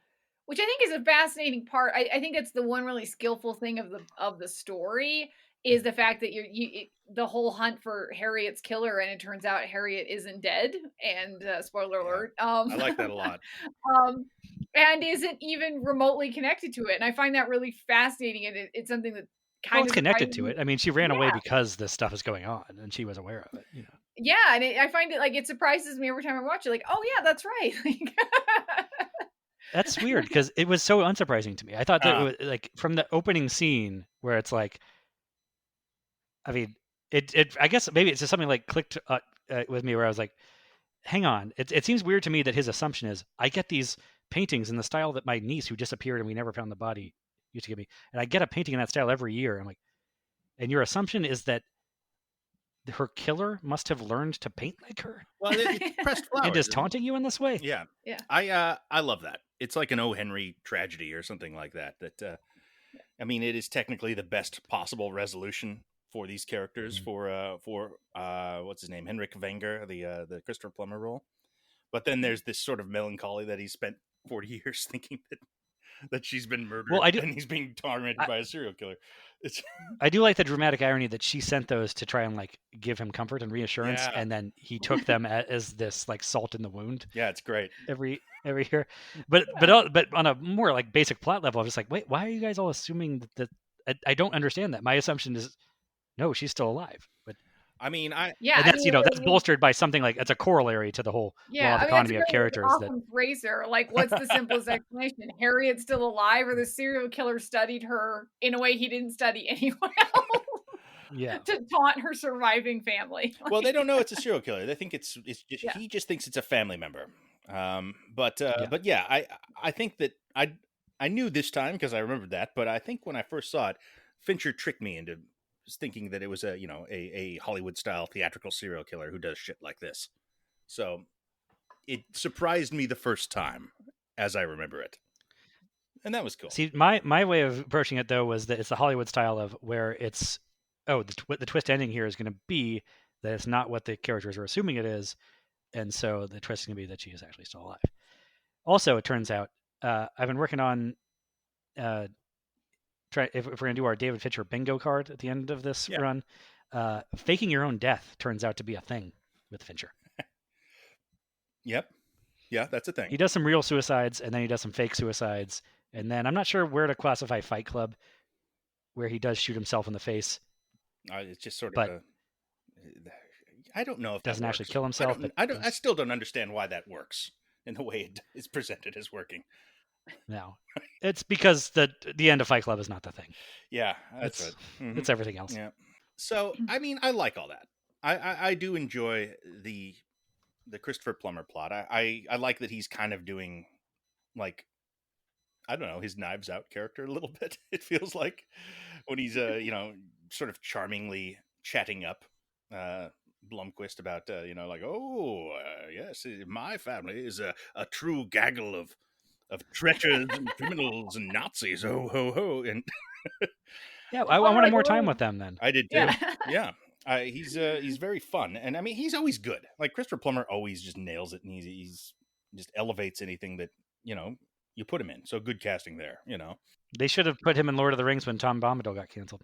Which I think is a fascinating part. I think it's the one really skillful thing of the story, is the fact that the whole hunt for Harriet's killer, and it turns out Harriet isn't dead. And spoiler alert. I like that a lot. And isn't even remotely connected to it. And I find that really fascinating. And it's something that kind of connected to it. I mean, she ran away because this stuff is going on, and she was aware of it. You know. Yeah, and I find it like it surprises me every time I watch it. Like, oh yeah, that's right. That's weird because it was so unsurprising to me. I thought that it was like from the opening scene where it's like, I mean, it. I guess maybe it's just something like clicked with me where I was like, hang on. It seems weird to me that his assumption is I get these paintings in the style that my niece who disappeared and we never found the body used to give me, and I get a painting in that style every year. I'm like, and your assumption is that her killer must have learned to paint like her. Well, it's pressed flowers. And is taunting you in this way. Yeah. I love that. It's like an O. Henry tragedy or something like that. That I mean, it is technically the best possible resolution for these characters for what's his name, Henrik Wenger, the Christopher Plummer role. But then there's this sort of melancholy that he spent 40 years thinking that she's been murdered, and he's being tormented by a serial killer. I do like the dramatic irony that she sent those to try and like give him comfort and reassurance, and then he took them as this like salt in the wound. Yeah, it's great every year. But on a more like basic plot level, I was like, wait, why are you guys all assuming that I don't understand that. My assumption is no, she's still alive. But I mean, and that's that's bolstered by something like it's a corollary to the whole law of economy of characters. Fraser, like, what's the simplest explanation? Harriet's still alive, or the serial killer studied her in a way he didn't study anyone else? Yeah, to taunt her surviving family. Well, they don't know it's a serial killer. They think it's just, he just thinks it's a family member. But yeah, I think that I knew this time because I remembered that. But I think when I first saw it, Fincher tricked me into thinking that it was a Hollywood style theatrical serial killer who does shit like this. So it surprised me the first time as I remember it. And that was cool. See, my way of approaching it though was that it's the Hollywood style of where it's the twist ending here is going to be that it's not what the characters are assuming it is, and so the twist is going to be that she is actually still alive. Also, it turns out I've been working on if we're going to do our David Fincher bingo card at the end of this run, faking your own death turns out to be a thing with Fincher. Yep. Yeah, that's a thing. He does some real suicides, and then he does some fake suicides, and then I'm not sure where to classify Fight Club, where he does shoot himself in the face. It's just sort of I don't know if doesn't actually kill himself. I still don't understand why that works in the way it is presented as working. No, it's because the end of Fight Club is not the thing. Yeah, that's right. Mm-hmm. It's everything else. Yeah. So, I mean, I like all that. I do enjoy the Christopher Plummer plot. I like that he's kind of doing, like, I don't know, his Knives Out character a little bit. It feels like when he's sort of charmingly chatting up Blomquist about like, yes, my family is a true gaggle of treacherous and criminals and Nazis. Ho ho ho! And yeah, I wanted more time with them then. I did too. Yeah. He's very fun, and I mean he's always good. Like Christopher Plummer always just nails it, and he's just elevates anything that you put him in. So good casting there. They should have put him in Lord of the Rings when Tom Bombadil got canceled.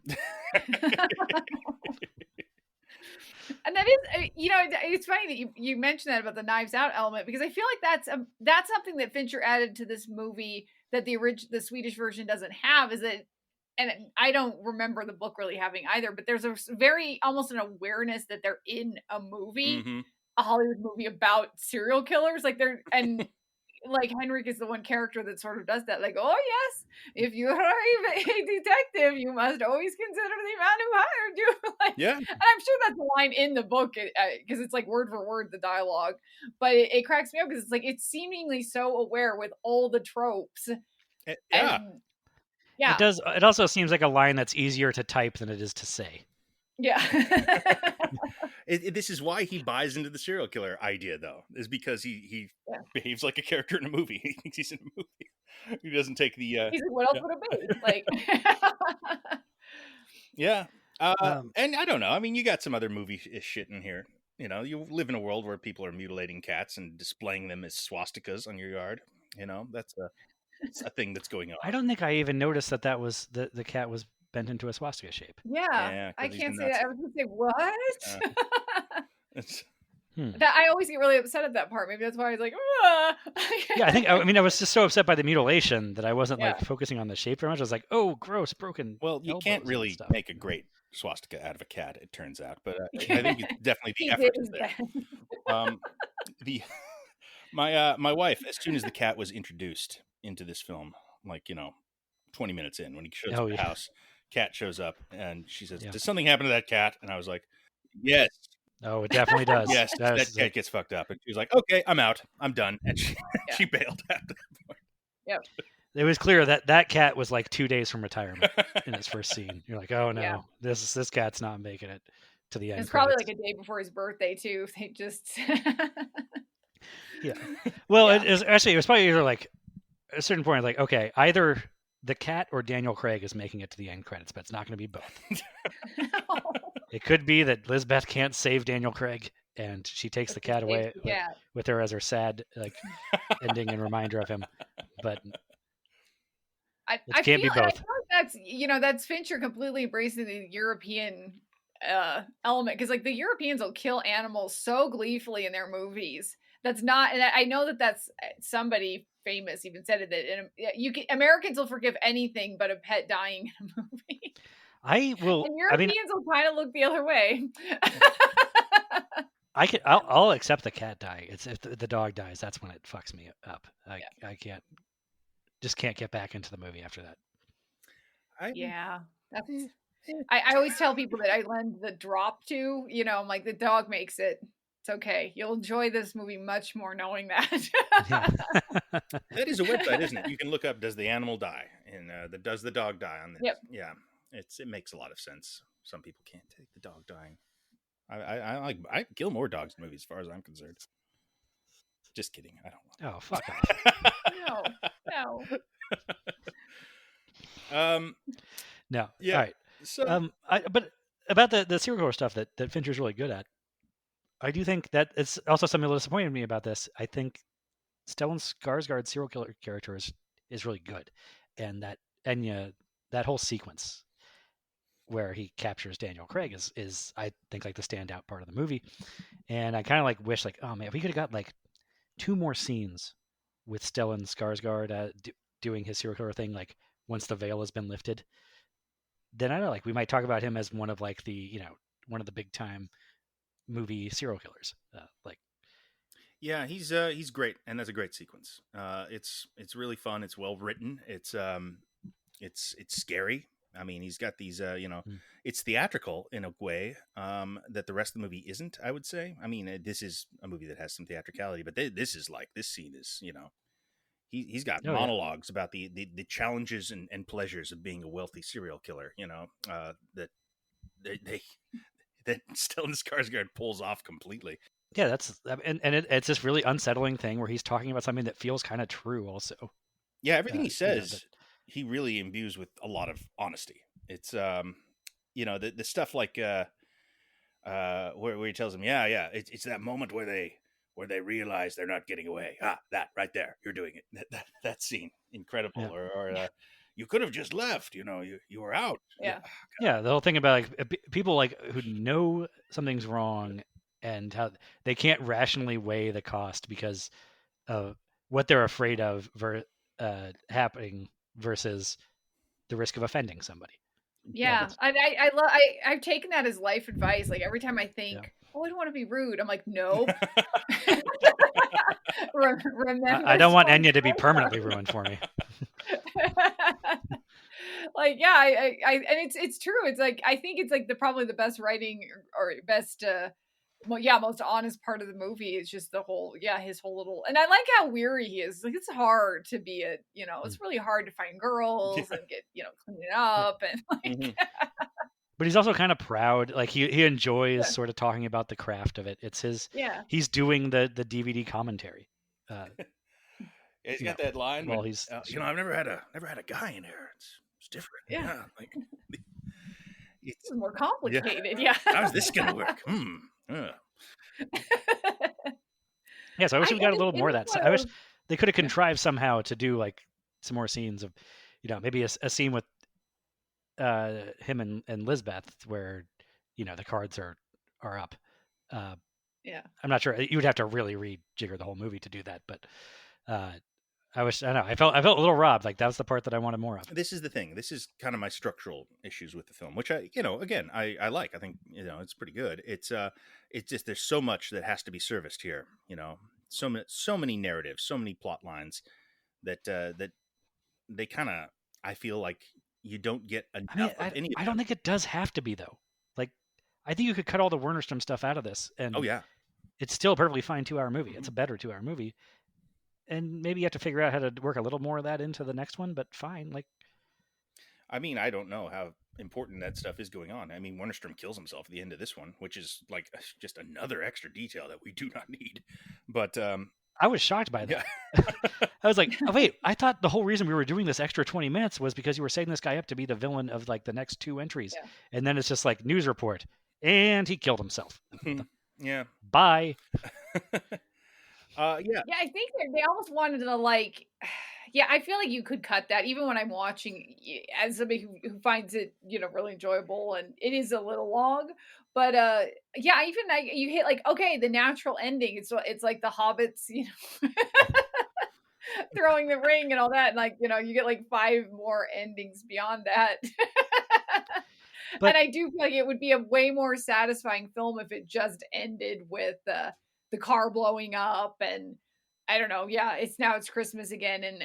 And that is, it's funny that you mentioned that about the Knives Out element, because I feel like that's something that Fincher added to this movie that the Swedish version doesn't have. Is that, and I don't remember the book really having either, but there's a very almost an awareness that they're in a movie, a Hollywood movie about serial killers, like they're and. Like Henrik is the one character that sort of does that. Like, oh yes, if you are a detective, you must always consider the man who hired you. Like, yeah, and I'm sure that's a line in the book because it's like word for word the dialogue. But it cracks me up because it's like it's seemingly so aware with all the tropes. Yeah, it does. It also seems like a line that's easier to type than it is to say. Yeah. This is why he buys into the serial killer idea, though, is because he behaves like a character in a movie. He thinks he's in a movie. He doesn't take the. He's like, what else would it be? Like. Yeah, and I don't know. I mean, you got some other movie shit in here. You live in a world where people are mutilating cats and displaying them as swastikas on your yard. That's a thing that's going on. I don't think I even noticed that was the cat was bent into a swastika shape. Yeah, I 'cause he's can't the say that. Nazi. I was gonna say what? It's- That I always get really upset at that part. Maybe that's why I was like, Yeah, I was just so upset by the mutilation that I wasn't Yeah. like focusing on the shape very much. I was like, oh, gross, broken. Well, you elbows can't and really stuff. make a great swastika out of a cat, it turns out. But I think it's definitely the he effort did is his there. best. My wife, as soon as the cat was introduced into this film, 20 minutes in, when he shows up at the house, cat shows up and she says, "Does something happen to that cat?" And I was like, "Yes." Oh, it definitely does. Yes, that cat gets fucked up. And she was like, "Okay, I'm out. I'm done." And she bailed at that point. Yep. It was clear that cat was like 2 days from retirement in its first scene. You're like, oh no, this cat's not making it to the end. It's probably like a day before his birthday too. They just yeah. Well, it was probably either like at a certain point, like, okay, either the cat or Daniel Craig is making it to the end credits, but it's not going to be both. It could be that Lisbeth can't save Daniel Craig, and she takes the cat away with her as her sad ending and reminder of him. But it can't be both. I feel like that's Fincher completely embracing the European element, because like the Europeans will kill animals so gleefully in their movies. That's not, and I know that's somebody famous even said it, that Americans will forgive anything but a pet dying in a movie. And Europeans will kind of look the other way. I'll accept the cat die. It's if the dog dies, that's when it fucks me up. I can't get back into the movie after that. I always tell people that I lend the drop to, I'm like, the dog makes it. It's okay. You'll enjoy this movie much more knowing that. That is a website, isn't it? You can look up, does the animal die? And does the dog die on this? Yep. Yeah. It makes a lot of sense. Some people can't take the dog dying. I kill more dogs in movies as far as I'm concerned. Just kidding. I don't. Oh, fuck off. No. No. Yeah. All right. So, but about the serial killer stuff that Fincher's really good at, I do think that it's also something that disappointed me about this. I think Stellan Skarsgård's serial killer character is really good, and that whole sequence where he captures Daniel Craig is I think like the standout part of the movie. And I kind of like wish like, oh man, if we could have got like 2 more scenes with Stellan Skarsgård doing his serial killer thing, like once the veil has been lifted, then I don't know, like we might talk about him as one of like the one of the big time movie serial killers. Yeah, he's great, and that's a great sequence. It's really fun. It's well written. It's scary. I mean, he's got these, it's theatrical in a way that the rest of the movie isn't, I would say. I mean, this is a movie that has some theatricality, but this scene is, he's got monologues about the challenges and pleasures of being a wealthy serial killer, that Stellan Skarsgård pulls off completely. Yeah, it's this really unsettling thing where he's talking about something that feels kind of true also. Yeah, everything he says, he really imbues with a lot of honesty. It's the stuff like where he tells him, it's that moment where they realize they're not getting away. That right there, you're doing it. That scene, incredible. Yeah. Or you could have just left. You were out. Yeah. The whole thing about like people like who know something's wrong and how they can't rationally weigh the cost because of what they're afraid of happening versus the risk of offending somebody. Yeah, I've taken that as life advice. Like every time I think, I don't want to be rude, I'm like, nope. Remember, I don't want Enya to be permanently ruined for me. Like, I and it's true. It's like I think it's like probably the best writing or best most honest part of the movie is just the whole his whole little, and I like how weary he is. Like it's hard to be it's really hard to find girls and get clean it up and like but he's also kind of proud. Like he enjoys sort of talking about the craft of it. It's his he's doing the DVD commentary. He's got that line. Well, he's I've never had a guy in here. It's different. Yeah. Like it's more complicated. Yeah. How's this gonna work? Yeah, so I wish we got a little more of that. I wish they could have contrived somehow to do like some more scenes of, maybe a scene with him and Lisbeth, where the cards are up. Yeah. I'm not sure. You would have to really rejigger the whole movie to do that, but I don't know. I felt a little robbed. Like that was the part that I wanted more of. This is the thing. This is kind of my structural issues with the film, which again, I like. I think it's pretty good. It's just there's so much that has to be serviced here. So many narratives, so many plot lines that that they kind of, I feel like you don't get enough of any of them. I don't think it does have to be though. Like I think you could cut all the Wernerstrom stuff out of this, and oh yeah, it's still a perfectly fine 2-hour movie. It's a better 2-hour movie. And maybe you have to figure out how to work a little more of that into the next one, but fine. Like, I mean, I don't know how important that stuff is going on. I mean, Wernerstrom kills himself at the end of this one, which is like just another extra detail that we do not need. But I was shocked by that. Yeah. I was like, oh, wait, I thought the whole reason we were doing this extra 20 minutes was because you were setting this guy up to be the villain of like the next 2 entries. Yeah. And then it's just like news report and he killed himself. Yeah. Bye. Yeah, I think they almost wanted to like, yeah, I feel like you could cut that even when I'm watching as somebody who finds it, really enjoyable, and it is a little long, but yeah, even you hit like, okay, the natural ending. It's like the hobbits, throwing the ring and all that, and like, you get like 5 more endings beyond that. But, and I do feel like it would be a way more satisfying film if it just ended with the car blowing up, and I don't know. Yeah, it's Christmas again, and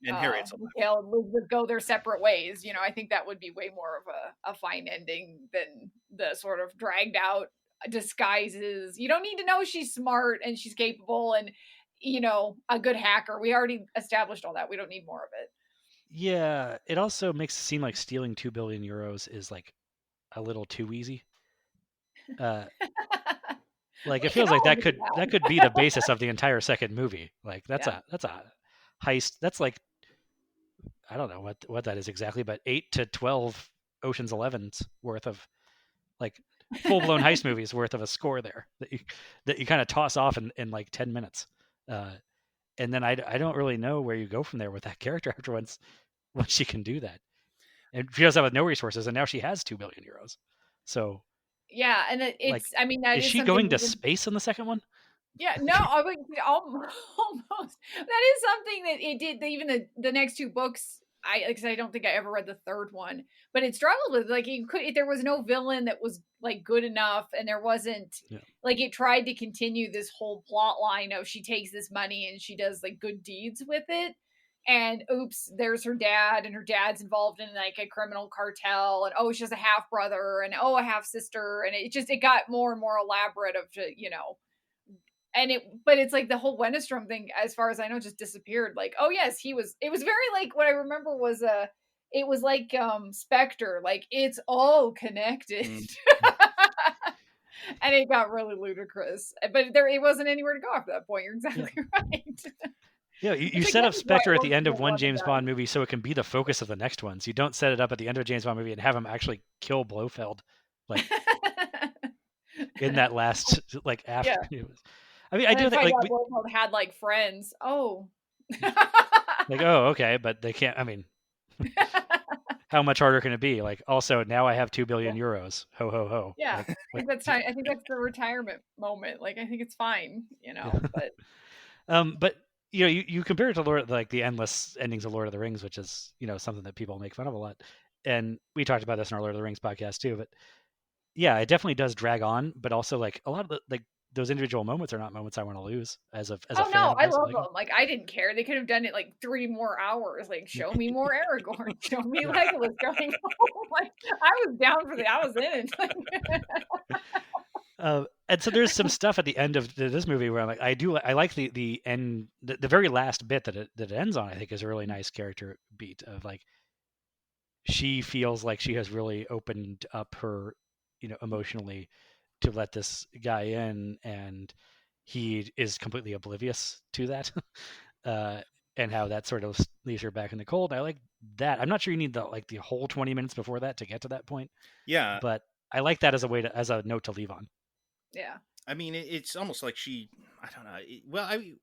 Harriet's Mikhail and Elizabeth go their separate ways. I think that would be way more of a fine ending than the sort of dragged out disguises. You don't need to know she's smart and she's capable and a good hacker. We already established all that. We don't need more of it. Yeah, it also makes it seem like stealing 2 billion euros is like a little too easy. Like it feels like that could be the basis of the entire second movie. Like that's a heist. That's like, I don't know what that is exactly, but 8 to 12 Ocean's 11's worth of like full blown heist movies worth of a score there that you kind of toss off in like 10 minutes. And then I don't really know where you go from there with that character after once she can do that. And she does that with no resources, and now she has 2 billion euros. So yeah, and it's like, I mean, that is she going to space in the second one? Yeah, no, I would almost. That is something that it did. Even the next 2 books, I don't think I ever read the third one, but it struggled with like there was no villain that was like good enough, and there wasn't like it tried to continue this whole plot line of she takes this money and she does like good deeds with it, and oops, there's her dad, and her dad's involved in like a criminal cartel, and she has a half brother, and a half sister, and it got more and more elaborate of and but it's like the whole Wennerstrom thing, as far as I know, just disappeared. Like, oh yes, it was very like, what I remember was it was like Spectre, like it's all connected. And it got really ludicrous, but it wasn't anywhere to go after that point. You're exactly right. Yeah, you set up Spectre at the end of one James Bond movie so it can be the focus of the next ones. You don't set it up at the end of a James Bond movie and have him actually kill Blofeld, like in that last like after. Yeah. I mean, I do think like Blofeld had like friends. Like, okay, but they can't. I mean, how much harder can it be? Like, also now I have 2 billion euros. Ho ho ho. Yeah, I think that's time. I think that's the retirement moment. Like, I think it's fine, but you compare it to like the endless endings of Lord of the Rings, which is something that people make fun of a lot, and we talked about this in our Lord of the Rings podcast too. But yeah, it definitely does drag on, but also like a lot of the like those individual moments are not moments I want to lose as a fan. No, I love them. Like, I didn't care. They could have done it like 3 more hours. Like, show me more Aragorn. Show me Legolas going home. Like, I was down for I was in it. And so there's some stuff at the end of this movie where I'm like, I like the end, the very last bit that it ends on. I think is a really nice character beat of like, she feels like she has really opened up her, emotionally, to let this guy in, and he is completely oblivious to that, and how that sort of leaves her back in the cold. I like that. I'm not sure you need the whole 20 minutes before that to get to that point. Yeah, but I like that as a note to leave on. Yeah, I mean, it's almost like she. I don't know.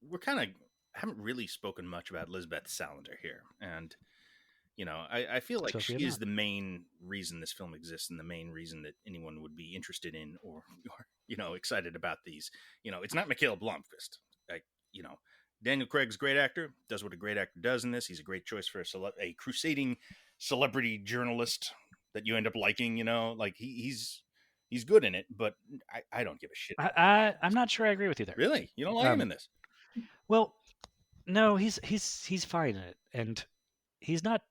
We're kind of haven't really spoken much about Lisbeth Salander here, and I feel like Especially she in is that. the main reason this film exists and the main reason that anyone would be interested in or excited about these. It's not Mikhail Blomkvist. Like, Daniel Craig's a great actor, does what a great actor does in this. He's a great choice for a crusading celebrity journalist that you end up liking. Like he's good in it, but I don't give a shit. I'm not sure I agree with you there. Really, you don't like him in this? Well, no, he's fine in it, and he's not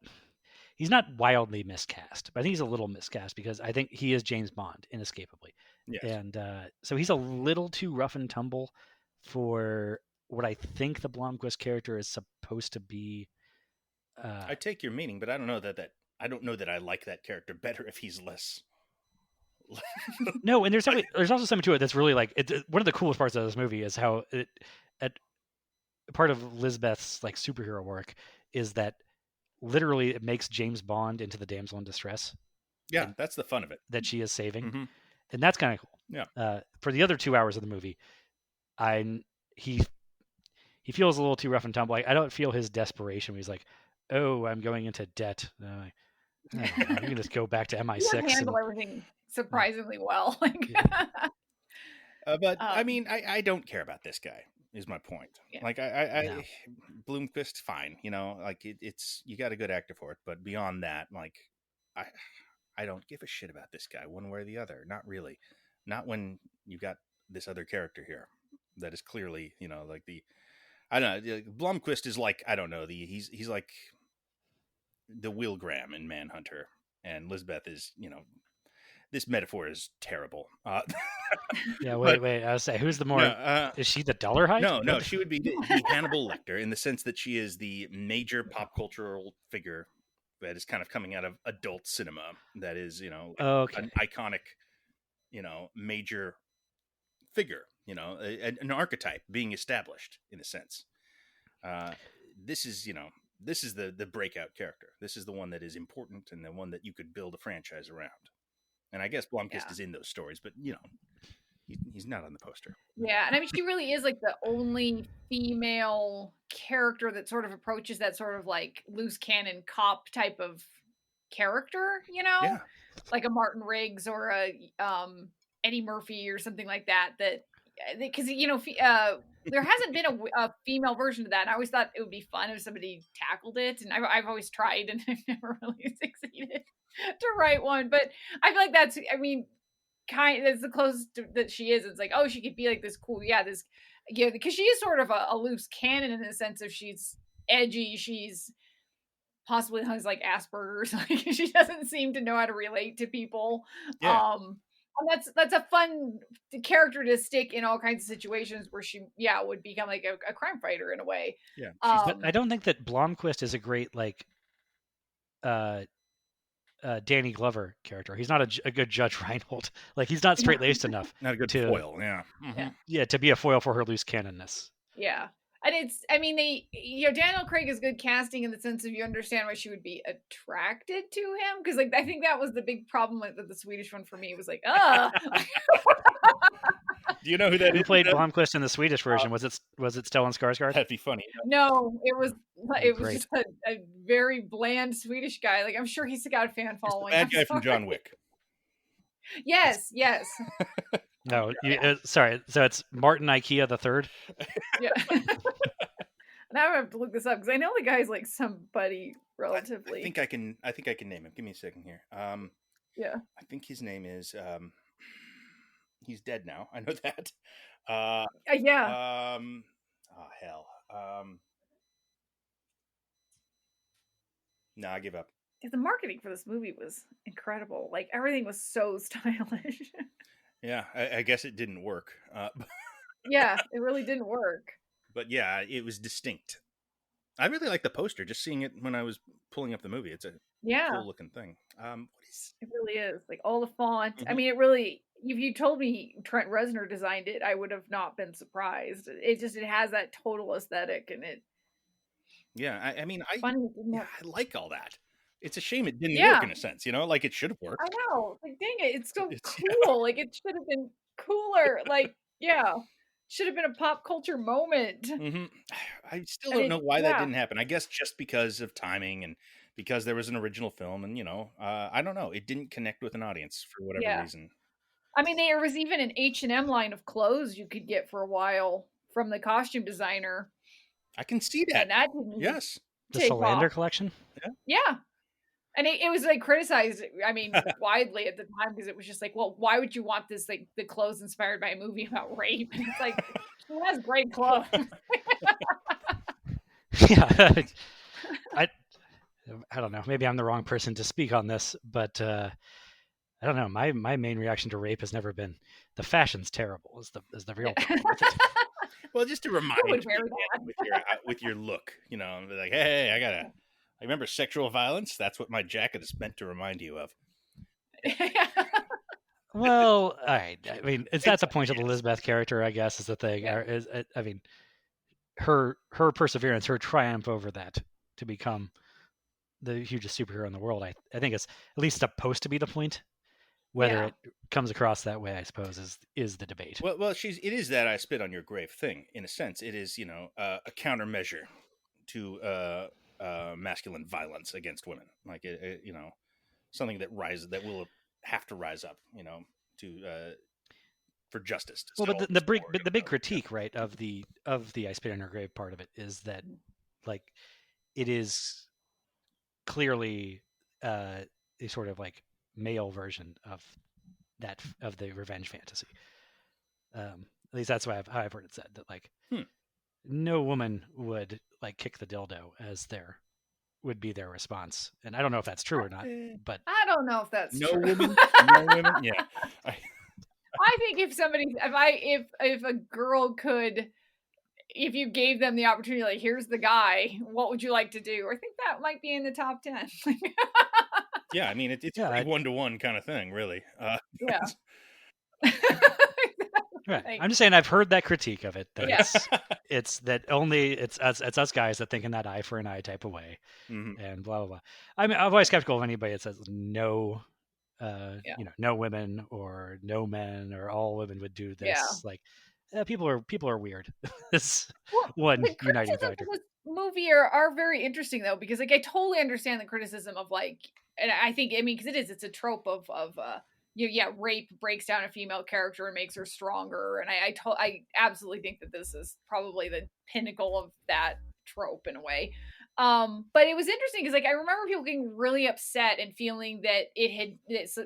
wildly miscast, but I think he's a little miscast because I think he is James Bond inescapably. Yes. And so he's a little too rough and tumble for what I think the Blomkvist character is supposed to be. I take your meaning, but I don't know that I don't know that I like that character better if he's less. No, and there's also something to it that's really like one of the coolest parts of this movie is how part of Lisbeth's like superhero work is that literally it makes James Bond into the damsel in distress. Yeah, that's the fun of it. That she is saving. Mm-hmm. And that's kind of cool. Yeah. For the other 2 hours of the movie, he feels a little too rough and tumble. Like, I don't feel his desperation. He's like, "Oh, I'm going into debt. I can just go back to MI6." You handle everything surprisingly well. But I mean, I don't care about this guy. Is my point. Yeah. Like No. Blomkvist, fine. Like it's you got a good actor for it, but beyond that, like I don't give a shit about this guy one way or the other. Not really. Not when you got this other character here that is clearly, like I don't know. Blomkvist is like, I don't know. He's like the Will Graham in Manhunter, and Lisbeth is, this metaphor is terrible. Yeah, wait. I was say, who's the more? Is she the Dollarhide? No, she would be the Hannibal Lecter in the sense that she is the major pop cultural figure that is kind of coming out of adult cinema. That is, an iconic, major figure. An archetype being established in a sense. This is, this is the breakout character. This is the one that is important and the one that you could build a franchise around. And I guess Blomkvist is in those stories, but he's not on the poster. Yeah, and I mean, she really is like the only female character that sort of approaches that sort of like loose cannon cop type of character, Yeah. Like a Martin Riggs or a Eddie Murphy or something like that. Because there hasn't been a female version of that. And I always thought it would be fun if somebody tackled it, and I've always tried, and I've never really succeeded to write one. But I feel like that's the closest that she is. It's like, oh, she could be like this cool, because she is sort of a loose cannon in the sense of she's edgy, she's possibly has like Asperger's, like she doesn't seem to know how to relate to people. Yeah. And that's a fun character to stick in all kinds of situations where she would become like a crime fighter in a way. Yeah. But I don't think that Blomkvist is a great like Danny Glover character. He's not a good Judge Reinhold. Like, he's not straight laced enough. Not a good foil. Yeah. Mm-hmm. Yeah, to be a foil for her loose cannonness. Yeah. And Daniel Craig is good casting in the sense of you understand why she would be attracted to him. Because like I think that was the big problem with the Swedish one for me. It was like, Do you know who that is? Who played Blomkvist in the Swedish version? Was it Stellan Skarsgård? That'd be funny. No, it was just a very bland Swedish guy. Like I'm sure he's got a fan following. Bad guy from John Wick. Yes. No, sorry. So it's Martin IKEA the Third. Yeah. Now I have to look this up because I know the guy's like somebody relatively. I think I can name him. Give me a second here. Yeah. I think his name is. He's dead now. I know that. Yeah. Oh hell. No, I give up. The marketing for this movie was incredible. Like everything was so stylish. Yeah, I guess it didn't work. Yeah, it really didn't work. But yeah, it was distinct. I really like the poster. Just seeing it when I was pulling up the movie, it's a cool looking thing. It really is like all the font. Mm-hmm. I mean, it really. If you told me Trent Reznor designed it, I would have not been surprised. It has that total aesthetic, and it. Yeah, I mean, I like all that. It's a shame it didn't work in a sense, like it should have worked. I know. Like, dang it. It's so cool. Like, it should have been cooler. Like, should have been a pop culture moment. Mm-hmm. I still don't know why that didn't happen. I guess just because of timing and because there was an original film, and I don't know, it didn't connect with an audience for whatever reason. I mean, there was even an H&M line of clothes you could get for a while from the costume designer. I can see that. And that didn't yes. The Solander collection? Yeah. And it was like criticized, I mean, widely at the time, because it was just like, well, why would you want this, like, the clothes inspired by a movie about rape? And it's like, she has great clothes. Yeah. I don't know. Maybe I'm the wrong person to speak on this, but I don't know. My main reaction to rape has never been the fashion's terrible. Is the real problem with it. Well, just to remind you with your look, be like, hey, I remember sexual violence. That's what my jacket is meant to remind you of. Well, all right. I mean, that's the point of the Elisabeth character, I guess, is the thing. Yeah. I mean, her perseverance, her triumph over that to become the hugest superhero in the world, I think it's at least supposed to be the point. Whether it comes across that way, I suppose, is the debate. Well, it is that I spit on your grave thing. In a sense, it is, a countermeasure to masculine violence against women. Like, something that will have to rise up, to for justice. Well, but the big critique, right, of the I spit on your grave part of it is that, like, it is clearly a sort of like male version of the revenge fantasy. At least that's how I've heard it said, that like no woman would like kick the dildo as would be their response. And I don't know if that's true or not, but I don't know if that's no true. Women, no women. Yeah. I think if a girl could, if you gave them the opportunity, like, here's the guy, what would you like to do? I think that might be in the top 10. Yeah, I mean, it's a one-to-one kind of thing, really. Yeah. Right. I'm just saying I've heard that critique of it. That it's that only it's us guys that think in that eye for an eye type of way, and blah blah blah. I mean, I'm always skeptical of anybody that says no, no women or no men or all women would do this. Yeah. Like, people are weird. This one uniting factor. This movie are very interesting though, because like I totally understand the criticism of like, and I think because it's a trope of rape breaks down a female character and makes her stronger, and I absolutely think that this is probably the pinnacle of that trope in a way. But it was interesting because like I remember people getting really upset and feeling that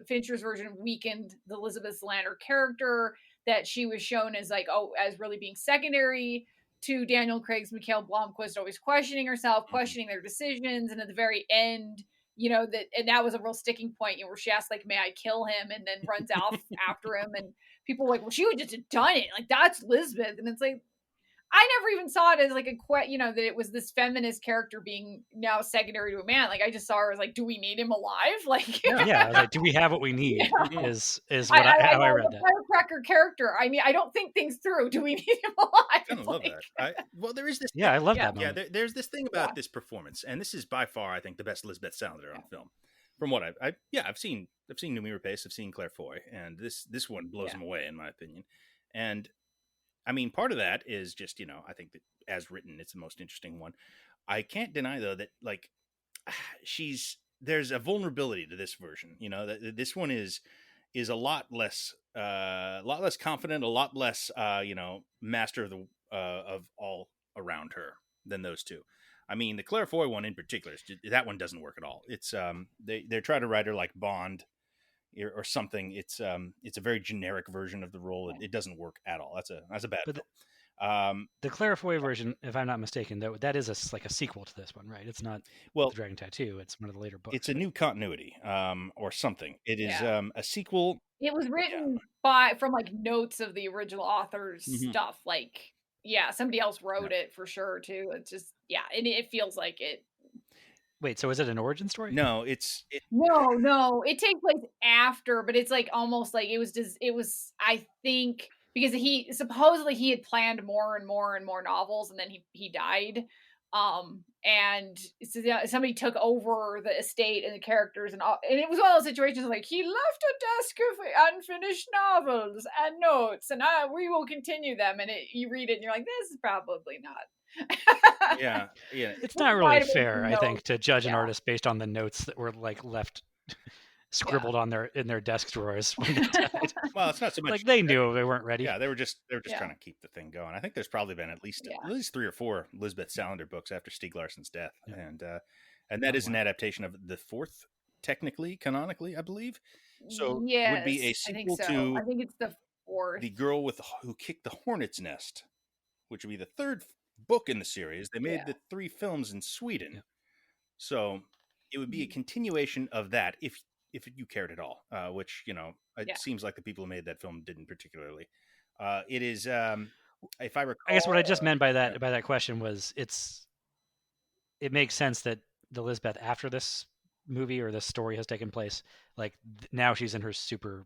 Fincher's version weakened the Elisabeth Rappe character, that she was shown as like as really being secondary to Daniel Craig's Mikhail Blomkvist, always questioning herself, questioning their decisions, and at the very end, that was a real sticking point, where she asked like, "May I kill him?" and then runs off after him, and people were like, "Well, she would just have done it. Like, that's Elisabeth," and it's like, I never even saw it as like that it was this feminist character being now secondary to a man. Like, I just saw her as like, do we need him alive? Like, like, do we have what we need? Yeah. Is what how I read that. Firecracker character. I mean, I don't think things through. Do we need him alive? I love that. Well, there is this. Yeah, I love that. Yeah, there's this thing about this performance, and this is by far, I think, the best Elisabeth Salander on film. From what I've seen Noomi Rapace, I've seen Claire Foy, and this one blows them away in my opinion. And I mean, part of that is just, I think that as written, it's the most interesting one. I can't deny though that like there's a vulnerability to this version. That this one is a lot less confident, a lot less master of all around her than those two. I mean, the Claire Foy one in particular, that one doesn't work at all. It's they're trying to write her like Bond or something. It's a very generic version of the role. It doesn't work at all. That's a bad film. The Claire Foy version, if I'm not mistaken, that is like a sequel to this one, right? It's not The Dragon Tattoo. It's one of the later books. It's a new continuity, or something. It is a sequel. It was written from like notes of the original author's stuff. Like, somebody else wrote it for sure too. It's just and it feels like it. Wait, so is it an origin story? No, No. It takes place after, but it's like almost like it was. I think because he supposedly had planned more and more and more novels, and then he died. And somebody took over the estate and the characters and it was one of those situations like he left a desk of unfinished novels and notes, and we will continue them. And you read it and you're like, this is probably not. Yeah. It's not really fair, I think, to judge an artist based on the notes that were like left scribbled on in their desk drawers when they died. Well, it's not so much like they knew they weren't ready. Yeah, they were just trying to keep the thing going. I think there's probably been at least 3 or 4 Lisbeth Salander books after Stieg Larsson's death, and that is an adaptation of the 4th, technically, canonically, I believe. So it would be a sequel to I think it's the 4th. The Girl Who Kicked the Hornet's Nest, which would be the 3rd book in the series. They made the 3 films in Sweden, so it would be a continuation of that if you cared at all, which, it seems like the people who made that film didn't particularly. It is, if I recall, I guess what I just meant by that question was it makes sense that the Lisbeth after this movie or this story has taken place, like now she's in her superhero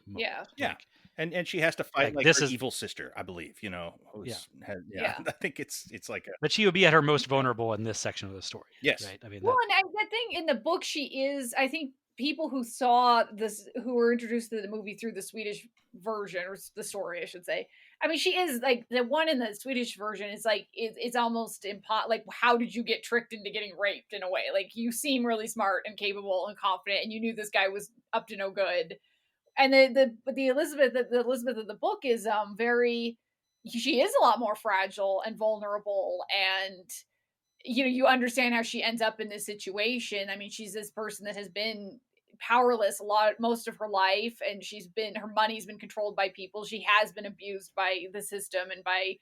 mode. Yeah. And she has to fight like her evil sister, I believe. I think it's like but she would be at her most vulnerable in this section of the story. Yes, right. I mean, and that thing in the book, she is. I think people who saw this, who were introduced to the movie through the Swedish version, or the story, I should say. I mean, she is like the one in the Swedish version is like it's almost like how did you get tricked into getting raped in a way? Like you seem really smart and capable and confident, and you knew this guy was up to no good. And the Elisabeth of the book is very, she is a lot more fragile and vulnerable, and you understand how she ends up in this situation. I mean, she's this person that has been powerless most of her life, and her money's been controlled by people. She has been abused by the system and by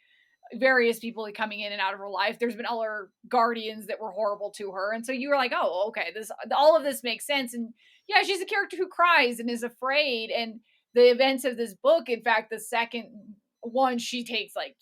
various people coming in and out of her life. There's been other guardians that were horrible to her, and so you were like, oh, okay, all of this makes sense. And yeah, she's a character who cries and is afraid. And the events of this book, in fact, the second one, she takes like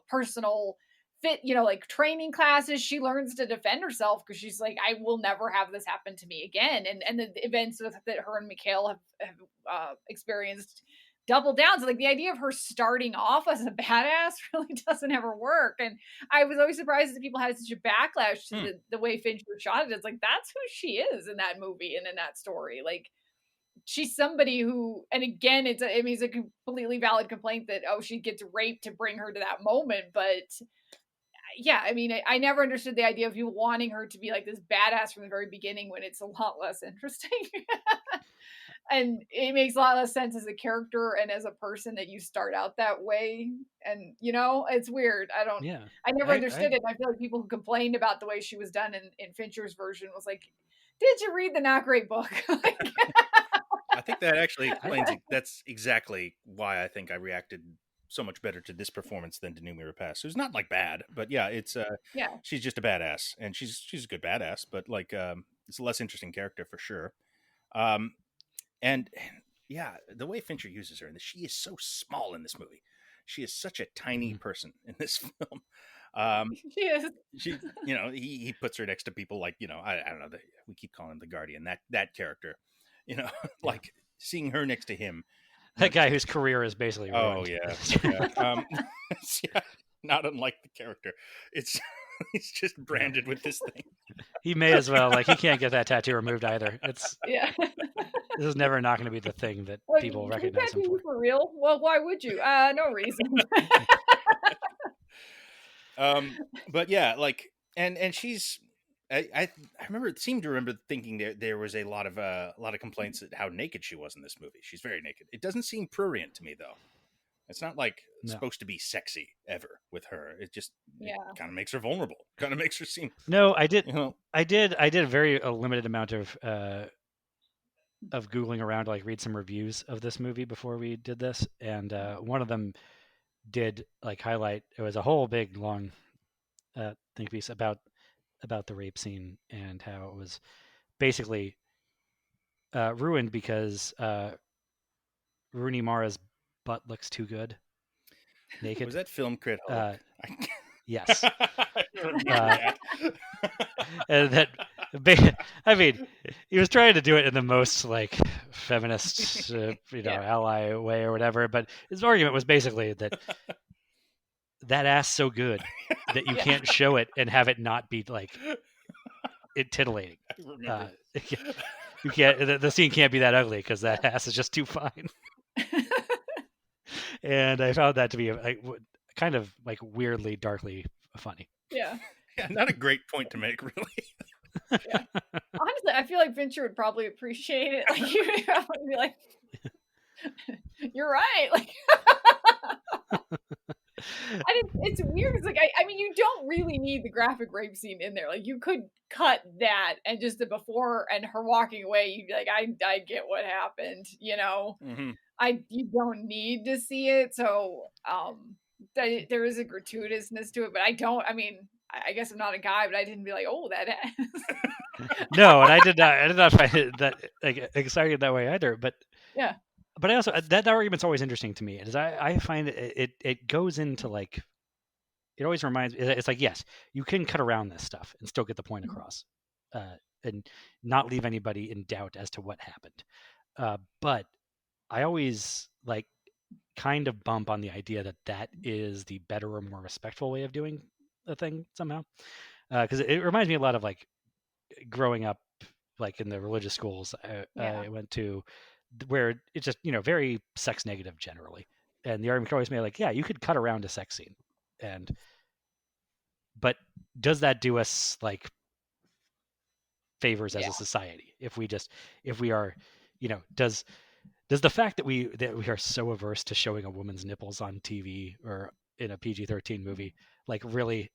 personal like training classes. She learns to defend herself because she's like, I will never have this happen to me again. And the events that her and Mikhail have experienced double down. So like the idea of her starting off as a badass really doesn't ever work. And I was always surprised that people had such a backlash to the way Fincher shot it. It's like, that's who she is in that movie and in that story. Like she's somebody who, and again, it's a completely valid complaint that, she gets raped to bring her to that moment. But yeah, I mean, I never understood the idea of you wanting her to be like this badass from the very beginning when it's a lot less interesting. And it makes a lot less sense as a character and as a person that you start out that way. And, it's weird. I never understood it. I feel like people who complained about the way she was done in Fincher's version was like, did you read the not great book? I think that actually explains it. That's exactly why I think I reacted so much better to this performance than to Noomi Rapace, who's not like bad, but yeah, it's she's just a badass, and she's a good badass, but like it's a less interesting character for sure. And yeah, the way Fincher uses her, and she is so small in this movie. She is such a tiny person in this film. She is. He puts her next to people like, I don't know, we keep calling him the Guardian, that character, like seeing her next to him. That guy whose career is basically ruined. Oh yeah. Yeah, not unlike the character. He's just branded with this thing. He may as well, he can't get that tattoo removed either. This is never not going to be the thing that people recognize him for. For real? Well, why would you? No reason. But yeah, and she's. I seem to remember thinking there was a lot of complaints at how naked she was in this movie. She's very naked. It doesn't seem prurient to me though. It's not like supposed to be sexy ever with her. It just it kind of makes her vulnerable. Kind of makes her seem. No, I did. I did a very limited amount of Googling around to read some reviews of this movie before we did this, and one of them did highlight. It was a whole big long think piece about the rape scene and how it was basically ruined because Rooney Mara's butt looks too good naked. Was that film crit? Yes. And that, I mean, he was trying to do it in the most feminist, ally way or whatever. But his argument was basically that ass so good that you can't show it and have it not be like it titillating. I remember. You can't. The scene can't be that ugly because that ass is just too fine. And I found that to be kind of like weirdly, darkly funny. Yeah. Not a great point to make, really. Yeah. Honestly, I feel like Fincher would probably appreciate it. Like, he would probably be like, "You're right." Like, it's weird. It's like I mean, you don't really need the graphic rape scene in there. Like, you could cut that and just the before and her walking away. You'd be like, I get what happened. You know, you don't need to see it. So there is a gratuitousness to it, but I don't. I mean, I guess I'm not a guy, but I didn't be like, oh, that ass. No, and I did not find it that like, exciting that way either. But yeah. But I also that argument's always interesting to me. Is I find it goes into like it always reminds me. It's like, yes, you can cut around this stuff and still get the point across, and not leave anybody in doubt as to what happened. But I always like kind of bump on the idea that is the better or more respectful way of doing a thing somehow, because it reminds me a lot of like growing up, like in the religious schools I went to, where it's just very sex negative generally, and the argument always made like, yeah, you could cut around a sex scene, but does that do us like favors as a society if we are does the fact that we are so averse to showing a woman's nipples on TV or in a PG-13 movie, like, really,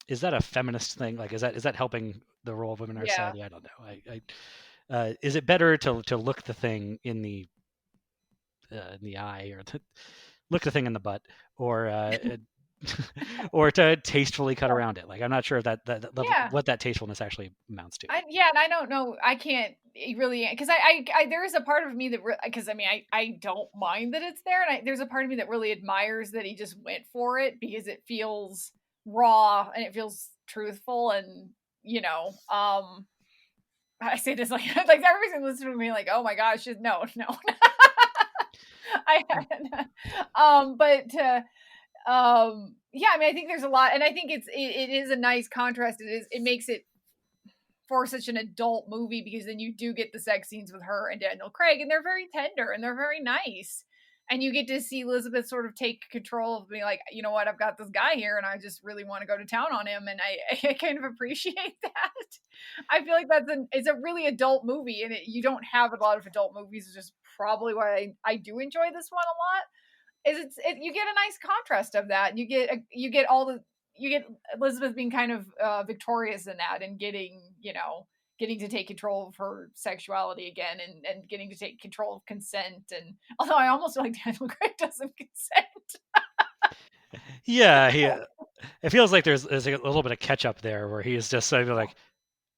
is that a feminist thing? Like, is that helping the role of women in our society? I don't know. Is it better to look the thing in the eye, or look the thing in the butt, or or to tastefully cut around it? Like, I'm not sure if that what that tastefulness actually amounts to. And I don't know. I can't really, because I there is a part of me that, because I mean, I don't mind that it's there, and there's a part of me that really admires that he just went for it, because it feels raw and it feels truthful, and I say this like everybody's listening to me like, oh my gosh, no. Yeah, I mean, I think there's a lot, and I think it is a nice contrast. It makes it for such an adult movie, because then you do get the sex scenes with her and Daniel Craig, and they're very tender and they're very nice, and you get to see Elizabeth sort of take control of being like, you know what, I've got this guy here and I just really want to go to town on him, and I kind of appreciate that. I feel like it's a really adult movie, and you don't have a lot of adult movies, which is probably why I do enjoy this one a lot. Is you get a nice contrast of that, and you get Elizabeth being kind of victorious in that, and getting to take control of her sexuality again, and getting to take control of consent. And although I almost feel like Daniel Craig doesn't consent. Yeah, it feels like there's a little bit of catch up there, where he is just sort of like,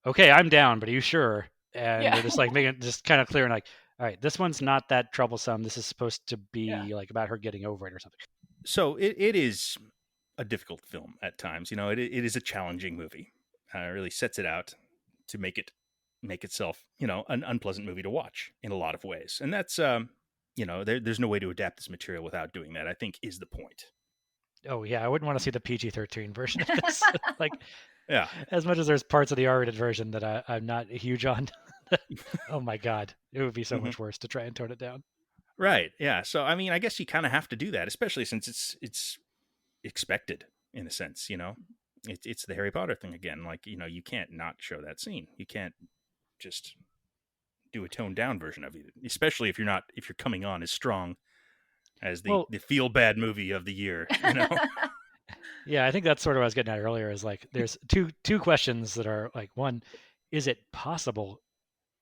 okay, I'm down, but are you sure? And they're just like making it just kind of clear, and like, all right, this one's not that troublesome. This is supposed to be like about her getting over it or something. So it is a difficult film at times. It is a challenging movie. It really sets it out to make itself, an unpleasant movie to watch in a lot of ways. And that's, there's no way to adapt this material without doing that, I think, is the point. Oh yeah, I wouldn't want to see the PG-13 version of this. Like, yeah, as much as there's parts of the R-rated version that I'm not huge on. Oh my God, it would be so much worse to try and tone it down. Right. Yeah. So I mean, I guess you kind of have to do that, especially since it's expected in a sense. It's the Harry Potter thing again. Like, you can't not show that scene. You can't just do a toned down version of it, especially if you're coming on as strong as the feel bad movie of the year. Yeah, I think that's sort of what I was getting at earlier. Is like, there's two questions that are like, one, is it possible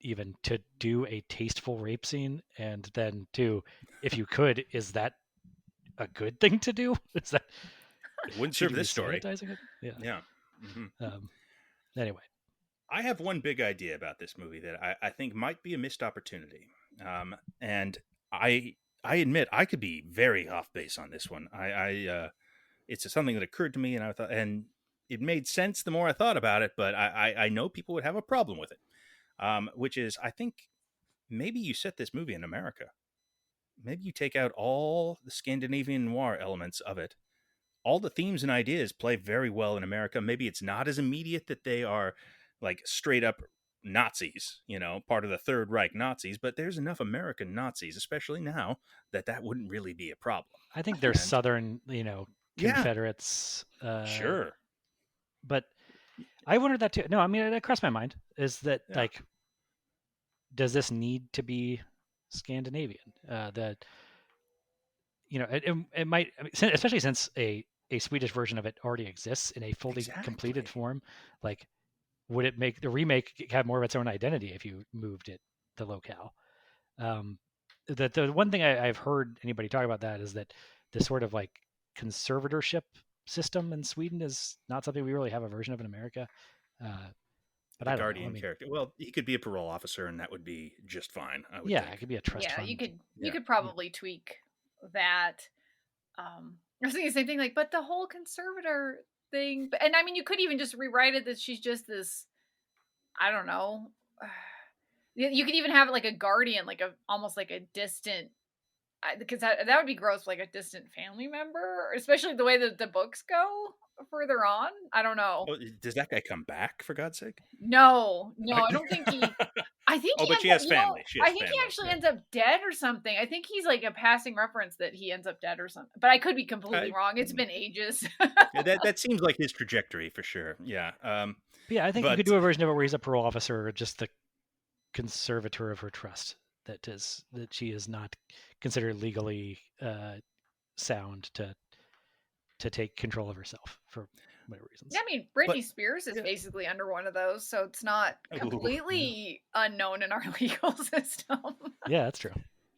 even to do a tasteful rape scene? And then two, if you could, is that a good thing to do? Is that it wouldn't serve this story? Yeah. Mm-hmm. Anyway, I have one big idea about this movie that I think might be a missed opportunity. And I admit I could be very off base on this one. It's something that occurred to me, and I thought, and it made sense the more I thought about it, but I know people would have a problem with it. Which is, I think maybe you set this movie in America. Maybe you take out all the Scandinavian noir elements of it all the themes and ideas play very well in America. Maybe it's not as immediate that they are like straight up Nazis, part of the Third Reich Nazis, but there's enough American Nazis, especially now, that wouldn't really be a problem. I think there's And- Southern, Confederates. Sure. But I wondered that too. No, I mean, it crossed my mind is that like, does this need to be Scandinavian? That, it might, especially since a Swedish version of it already exists in a fully completed form. Like, would it make the remake have more of its own identity if you moved it the locale? The one thing I've heard anybody talk about that is that this sort of like conservatorship system in Sweden is not something we really have a version of in America. But the guardian character. Well, he could be a parole officer, and that would be just fine. I would think. It could be a trust fund. You could probably tweak that. I was thinking the same thing, like, but the whole conservator thing, and I mean, you could even just rewrite it that she's just this. I don't know. You could even have it like a guardian, like almost like a distant. Because that would be gross, like a distant family member, especially the way that the books go further on. I don't know. Oh, does that guy come back, for God's sake? No, I don't think he. I think. Oh, but she has family. I think he actually ends up dead or something. I think he's like a passing reference that he ends up dead or something. But I could be completely wrong. It's been ages. that seems like his trajectory for sure. Yeah. I think you could do a version of it where he's a parole officer, or just the conservator of her trust. That she is not considered legally sound to take control of herself for whatever reasons. Yeah, I mean, Britney Spears is basically under one of those, so it's not completely unknown in our legal system. Yeah, that's true.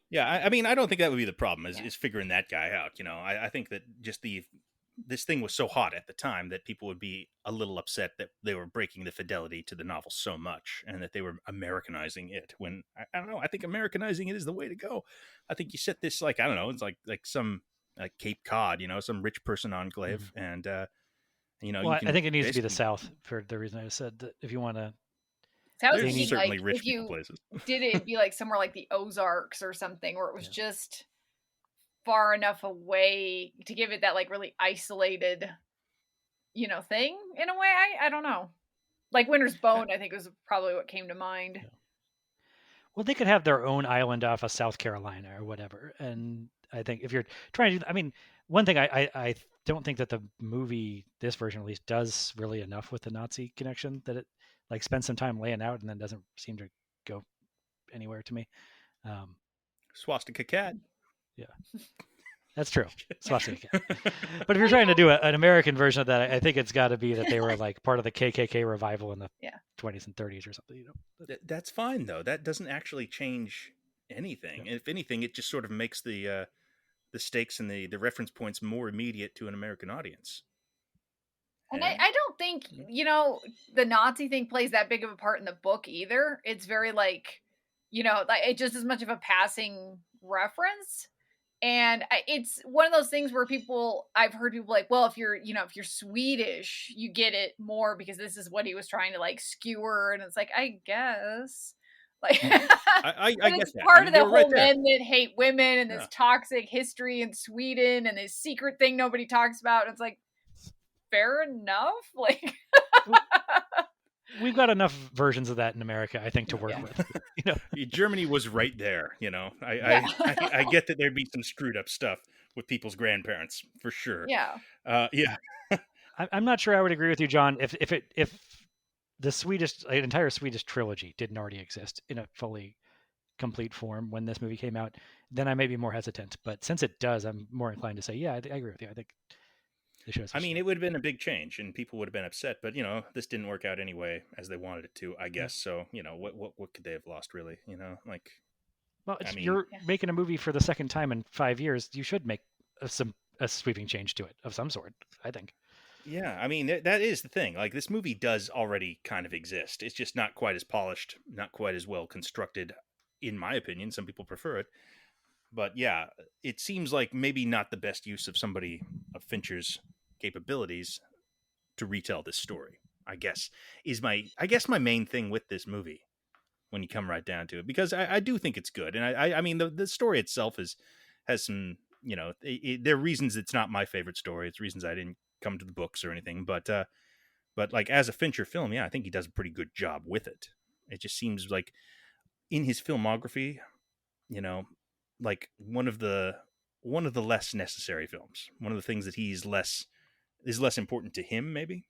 Yeah, I mean, I don't think that would be the problem, is figuring that guy out. I think that just this thing was so hot at the time that people would be a little upset that they were breaking the fidelity to the novel so much, and that they were Americanizing it, when I don't know, I think Americanizing it is the way to go. I think you set this, like, I don't know, it's like some Cape Cod, some rich person enclave, and well, I think it needs to be the South, for the reason I said that if you want to. There's certainly rich people places. Did it be like somewhere like the Ozarks or something, where it was just far enough away to give it that like really isolated, thing in a way. I don't know. Like Winter's Bone, I think was probably what came to mind. Yeah. Well, they could have their own island off of South Carolina or whatever. And I think if you're trying to do, I mean, one thing I don't think that the movie, this version at least, does really enough with the Nazi connection, that it like spends some time laying out and then doesn't seem to go anywhere to me. Swastika cat. Yeah, that's true. Swastika cat. But if you're trying to do an American version of that, I think it's got to be that they were like part of the KKK revival in the 20s and 30s or something. That's fine though. That doesn't actually change anything. Yeah. If anything, it just sort of makes the stakes and the reference points more immediate to an American audience. And I don't think, the Nazi thing plays that big of a part in the book either. It's very like, like it's just as much of a passing reference. And it's one of those things where I've heard people like, well, if you're Swedish, you get it more because this is what he was trying to like skewer. And it's like, I guess. Like, I guess it's part of the whole men that hate women and this toxic history in Sweden and this secret thing nobody talks about. And it's like, fair enough. Like, we've got enough versions of that in America, I think, to work with. Germany was right there. I get that there'd be some screwed up stuff with people's grandparents for sure. Yeah. I'm not sure I would agree with you, John. If the entire Swedish trilogy didn't already exist in a fully complete form when this movie came out, then I may be more hesitant. But since it does, I'm more inclined to say, yeah, I agree with you. I think they should have. I mean, it would have been a big change, and people would have been upset. But this didn't work out anyway as they wanted it to, I guess. So what could they have lost, really? Well, you're making a movie for the second time in 5 years. You should make a sweeping change to it of some sort, I think. Yeah, I mean, that is the thing. Like, this movie does already kind of exist. It's just not quite as polished, not quite as well constructed, in my opinion. Some people prefer it. But yeah, it seems like maybe not the best use of somebody of Fincher's capabilities to retell this story, I guess my main thing with this movie, when you come right down to it, because I do think it's good. And I mean, the story itself has some there are reasons it's not my favorite story. It's reasons I didn't come to the books or anything. But like as a Fincher film, yeah, I think he does a pretty good job with it. It just seems like in his filmography, like one of the less necessary films. One of the things that is less important to him, maybe,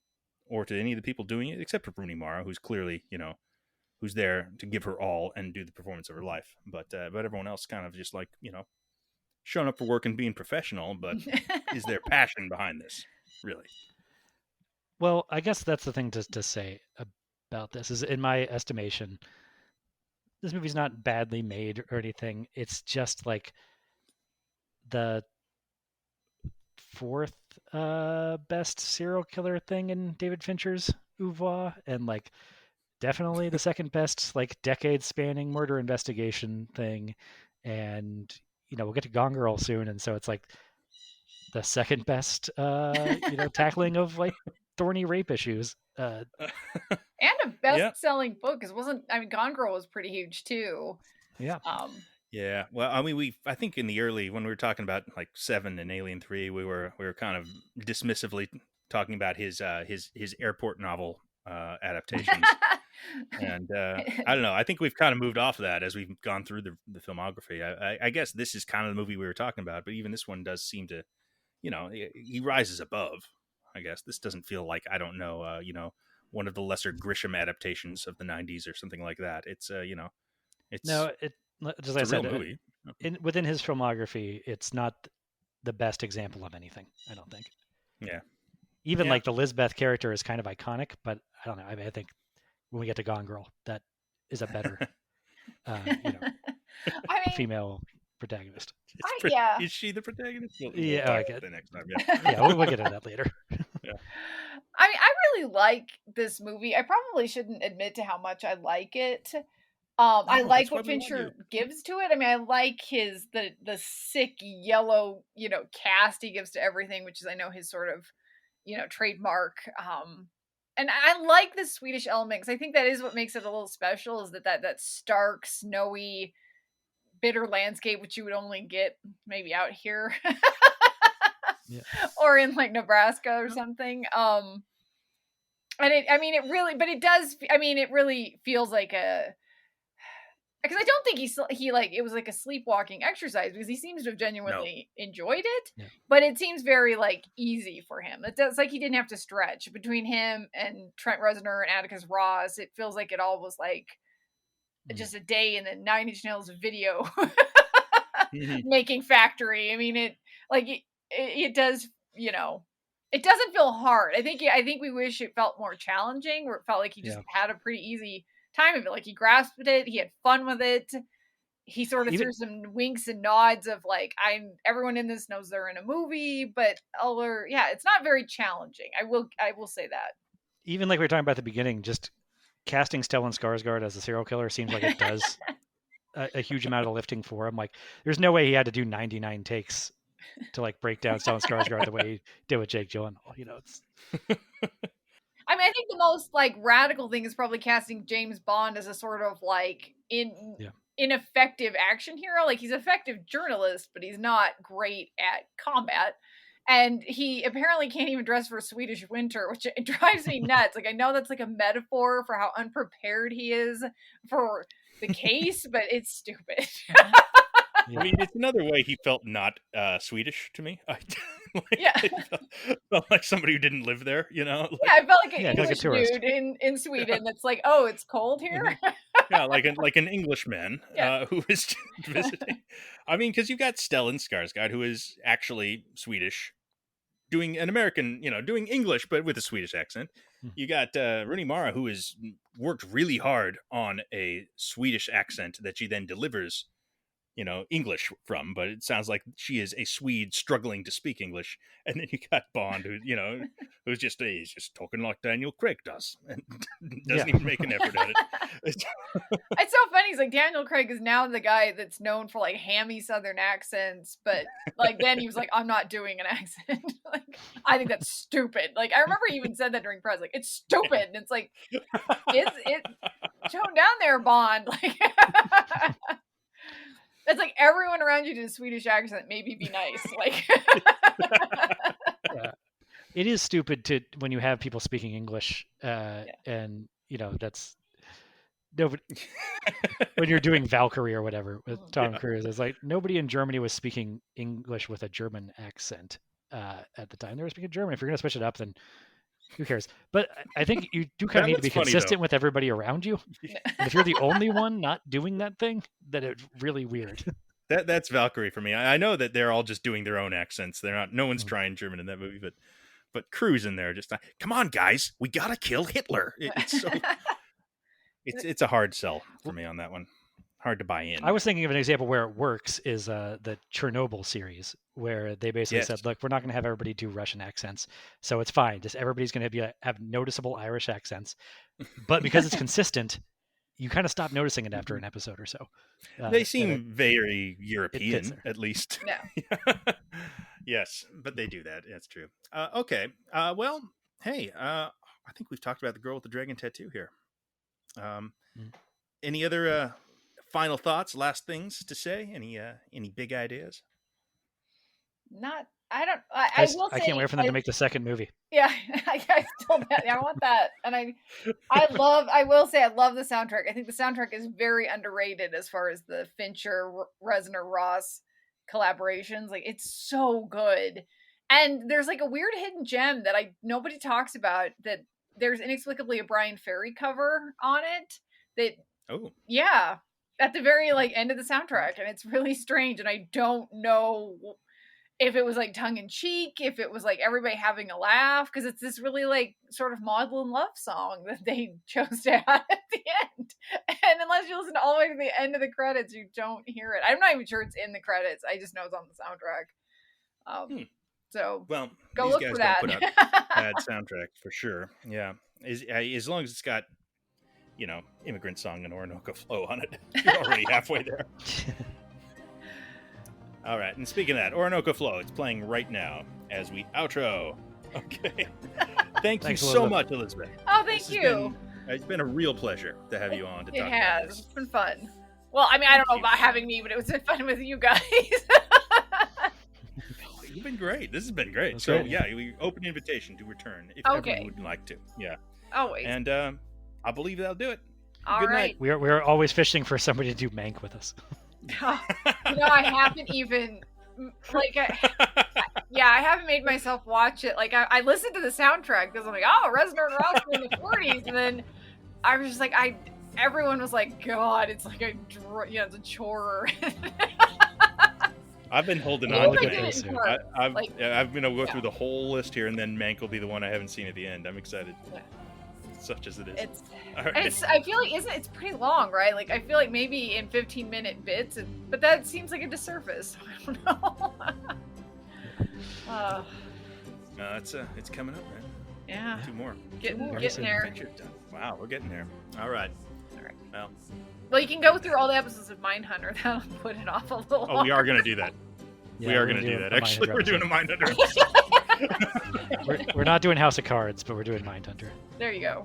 or to any of the people doing it, except for Rooney Mara, who's clearly, who's there to give her all and do the performance of her life. But everyone else kind of just like, showing up for work and being professional, but is there passion behind this, really? Well, I guess that's the thing to say about this is, in my estimation, this movie's not badly made or anything. It's just like the fourth best serial killer thing in David Fincher's oeuvre, and like definitely the second best like decade spanning murder investigation thing. And we'll get to Gone Girl soon, and so it's like the second best tackling of like thorny rape issues. And a best-selling book, because Gone Girl was pretty huge too. Yeah. Yeah. Well, I mean, I think in the early, when we were talking about like Seven and Alien 3, we were kind of dismissively talking about his airport novel adaptations. And I don't know. I think we've kind of moved off of that as we've gone through the filmography. I guess this is kind of the movie we were talking about, but even this one does seem to, he rises above. I guess this doesn't feel like, I don't know, one of the lesser Grisham adaptations of the 90s or something like that. It's it's no, just like I said, movie. Within his filmography, it's not the best example of anything, I don't think. Yeah. Even like the Lisbeth character is kind of iconic, but I don't know. I think when we get to Gone Girl, that is a better, female protagonist. Is she the protagonist? We'll okay. The next time. We'll get to that later. Yeah. I really like this movie. I probably shouldn't admit to how much I like it. I like what Fincher gives to it. I mean, I like the sick yellow, cast he gives to everything, which is, I know, his sort of, trademark. And I like the Swedish element, because I think that is what makes it a little special, is that stark, snowy, bitter landscape, which you would only get maybe out here. Or in like Nebraska or something. And it really feels like because I don't think he like it was like a sleepwalking exercise, because he seems to have genuinely enjoyed it, but it seems very like easy for him. It's like he didn't have to stretch between him and Trent Reznor and Atticus Ross. It feels like it all was like just a day in the 9 Inch Nails video making factory. I mean, it does, it doesn't feel hard. I think we wish it felt more challenging, where it felt like he just had a pretty easy time of it. Like, he grasped it, he had fun with it. He sort of threw some winks and nods of like, everyone in this knows they're in a movie, but it's not very challenging. I will say that. Even like we were talking about at the beginning, just casting Stellan Skarsgård as a serial killer seems like it does a huge amount of lifting for him. Like, there's no way he had to do 99 takes to like break down Stellan Skarsgård the way he did with Jake Gyllenhaal. It's. I mean, I think the most like radical thing is probably casting James Bond as a sort of like ineffective action hero. Like, he's an effective journalist, but he's not great at combat. And he apparently can't even dress for Swedish winter, which it drives me nuts. Like, I know that's like a metaphor for how unprepared he is for the case, but it's stupid. I mean, it's another way he felt not Swedish to me. It felt like somebody who didn't live there, I felt like an English dude in Sweden that's like, oh, it's cold here? like an Englishman who is visiting. I mean, because you've got Stellan Skarsgård, who is actually Swedish, doing an American, doing English, but with a Swedish accent. You got Rooney Mara, who has worked really hard on a Swedish accent that she then delivers English from, but it sounds like she is a Swede struggling to speak English. And then you got Bond, who who's he's just talking like Daniel Craig does, and doesn't even make an effort at it. It's so funny. He's like, Daniel Craig is now the guy that's known for like hammy Southern accents, but like then he was like, I'm not doing an accent. Like, I think that's stupid. Like, I remember he even said that during press, like, it's stupid. And it's like, it's tone down there, Bond. Like. It's like everyone around you did a Swedish accent. Maybe be nice. Like, Yeah. It is stupid when you have people speaking English, and that's nobody. When you're doing Valkyrie or whatever with Tom Cruise, it's like nobody in Germany was speaking English with a German accent at the time. They were speaking German. If you're going to switch it up, then who cares? But I think you do kind of need to be consistent with everybody around you. And if you're the only one not doing that thing, then it's really weird. That's Valkyrie for me. I know that they're all just doing their own accents. They're not. No one's trying German in that movie, but Cruise in there just come on, guys, we gotta kill Hitler. It's so. It's a hard sell for me on that one. Hard to buy in. I was thinking of an example where it works is the Chernobyl series, where they basically said, look, we're not going to have everybody do Russian accents, so it's fine. Just everybody's going to have noticeable Irish accents. But because it's consistent, you kind of stop noticing it after an episode or so. They seem very European, at least. Yeah. Yes, but they do that. That's true. Okay. Well, hey, I think we've talked about the girl with the dragon tattoo here. Any other final thoughts, last things to say? Any big ideas? I will say, I can't wait for them to make the second movie. Yeah, I told that. I want that, and I will say I love the soundtrack. I think the soundtrack is very underrated as far as the Fincher, Reznor, Ross collaborations. Like, it's so good, and there's like a weird hidden gem that nobody talks about. That there's inexplicably a Brian Ferry cover on it. At the very end of the soundtrack, and it's really strange, and I don't know if it was like tongue in cheek, if it was like everybody having a laugh, because it's this really like sort of maudlin love song that they chose to add at the end. And unless you listen all the way to the end of the credits, you don't hear it. I'm not even sure it's in the credits. I just know it's on the soundtrack. So go look for that. Put out bad soundtracks for sure. Yeah, as long as it's got Immigrant Song and Orinoco Flow on it, you're already halfway there. All right, and speaking of that, Orinoco Flow, it's playing right now as we outro. Okay. Thanks you so much, Elisabeth. Oh, thank you. It's been a real pleasure to have you on to talk about this. It has. It's been fun. Well, I mean, I don't know about having me, but it was fun with you guys. You've been great. This has been great. That's so, great. Yeah, we open invitation to return if everyone would like to. Yeah. Always. And I believe that'll do it. All Good right. night. We're always fishing for somebody to do Mank with us. I haven't even I haven't made myself watch it. Like I listened to the soundtrack because I'm like, oh, Reznor and Ross were in the 40s, and then I was just like, everyone was like, God, it's like it's a chore. I've been holding on to Mank. I'm going to go through the whole list here, and then Mank will be the one I haven't seen at the end. I'm excited. Yeah. Such as it is. I feel like it's pretty long, right? Like I feel like maybe in 15-minute bits, but that seems like a disservice. I don't know. It's coming up, man. Yeah. 2 more. Getting there. Wow, we're getting there. All right. Well, you can go through all the episodes of Mindhunter. That'll put it off a little. Oh, we are going to do that. Yeah, we are going to do that. Actually, we're doing a Mindhunter episode. We're not doing House of Cards, but we're doing Mindhunter. There you go.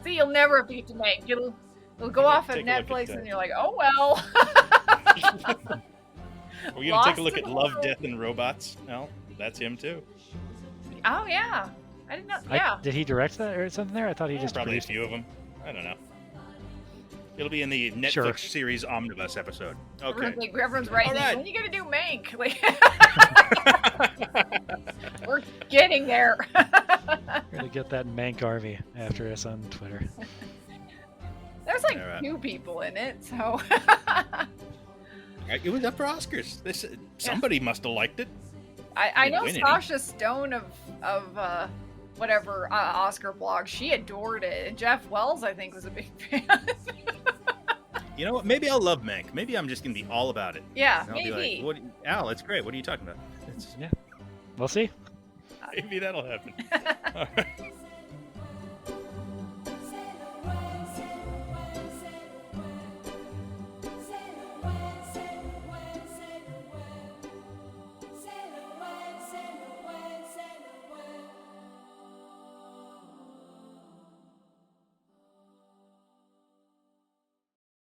See, you'll never have to get to Mank. It'll go off at Netflix, and you're like, oh well. Are we going to take a look at Love, Death, and Robots? No, that's him too. Oh yeah, I didn't know. Yeah. Did he direct that or something there? I thought he just probably produced a few of them. I don't know. It'll be in the Netflix series Omnibus episode. Okay. Everyone's right. When are you going to do Mank? We're getting there. We're going to get that Mank army after us on Twitter. There's 2 people in it, so. It was up for Oscars. Somebody must have liked it. I know Sasha Stone of whatever Oscar blog, she adored it. And Jeff Wells, I think, was a big fan. You know what? Maybe I'll love Mank. Maybe I'm just going to be all about it. Yeah, maybe. Be like, Al, it's great. What are you talking about? Yeah. We'll see. Maybe that'll happen. All right.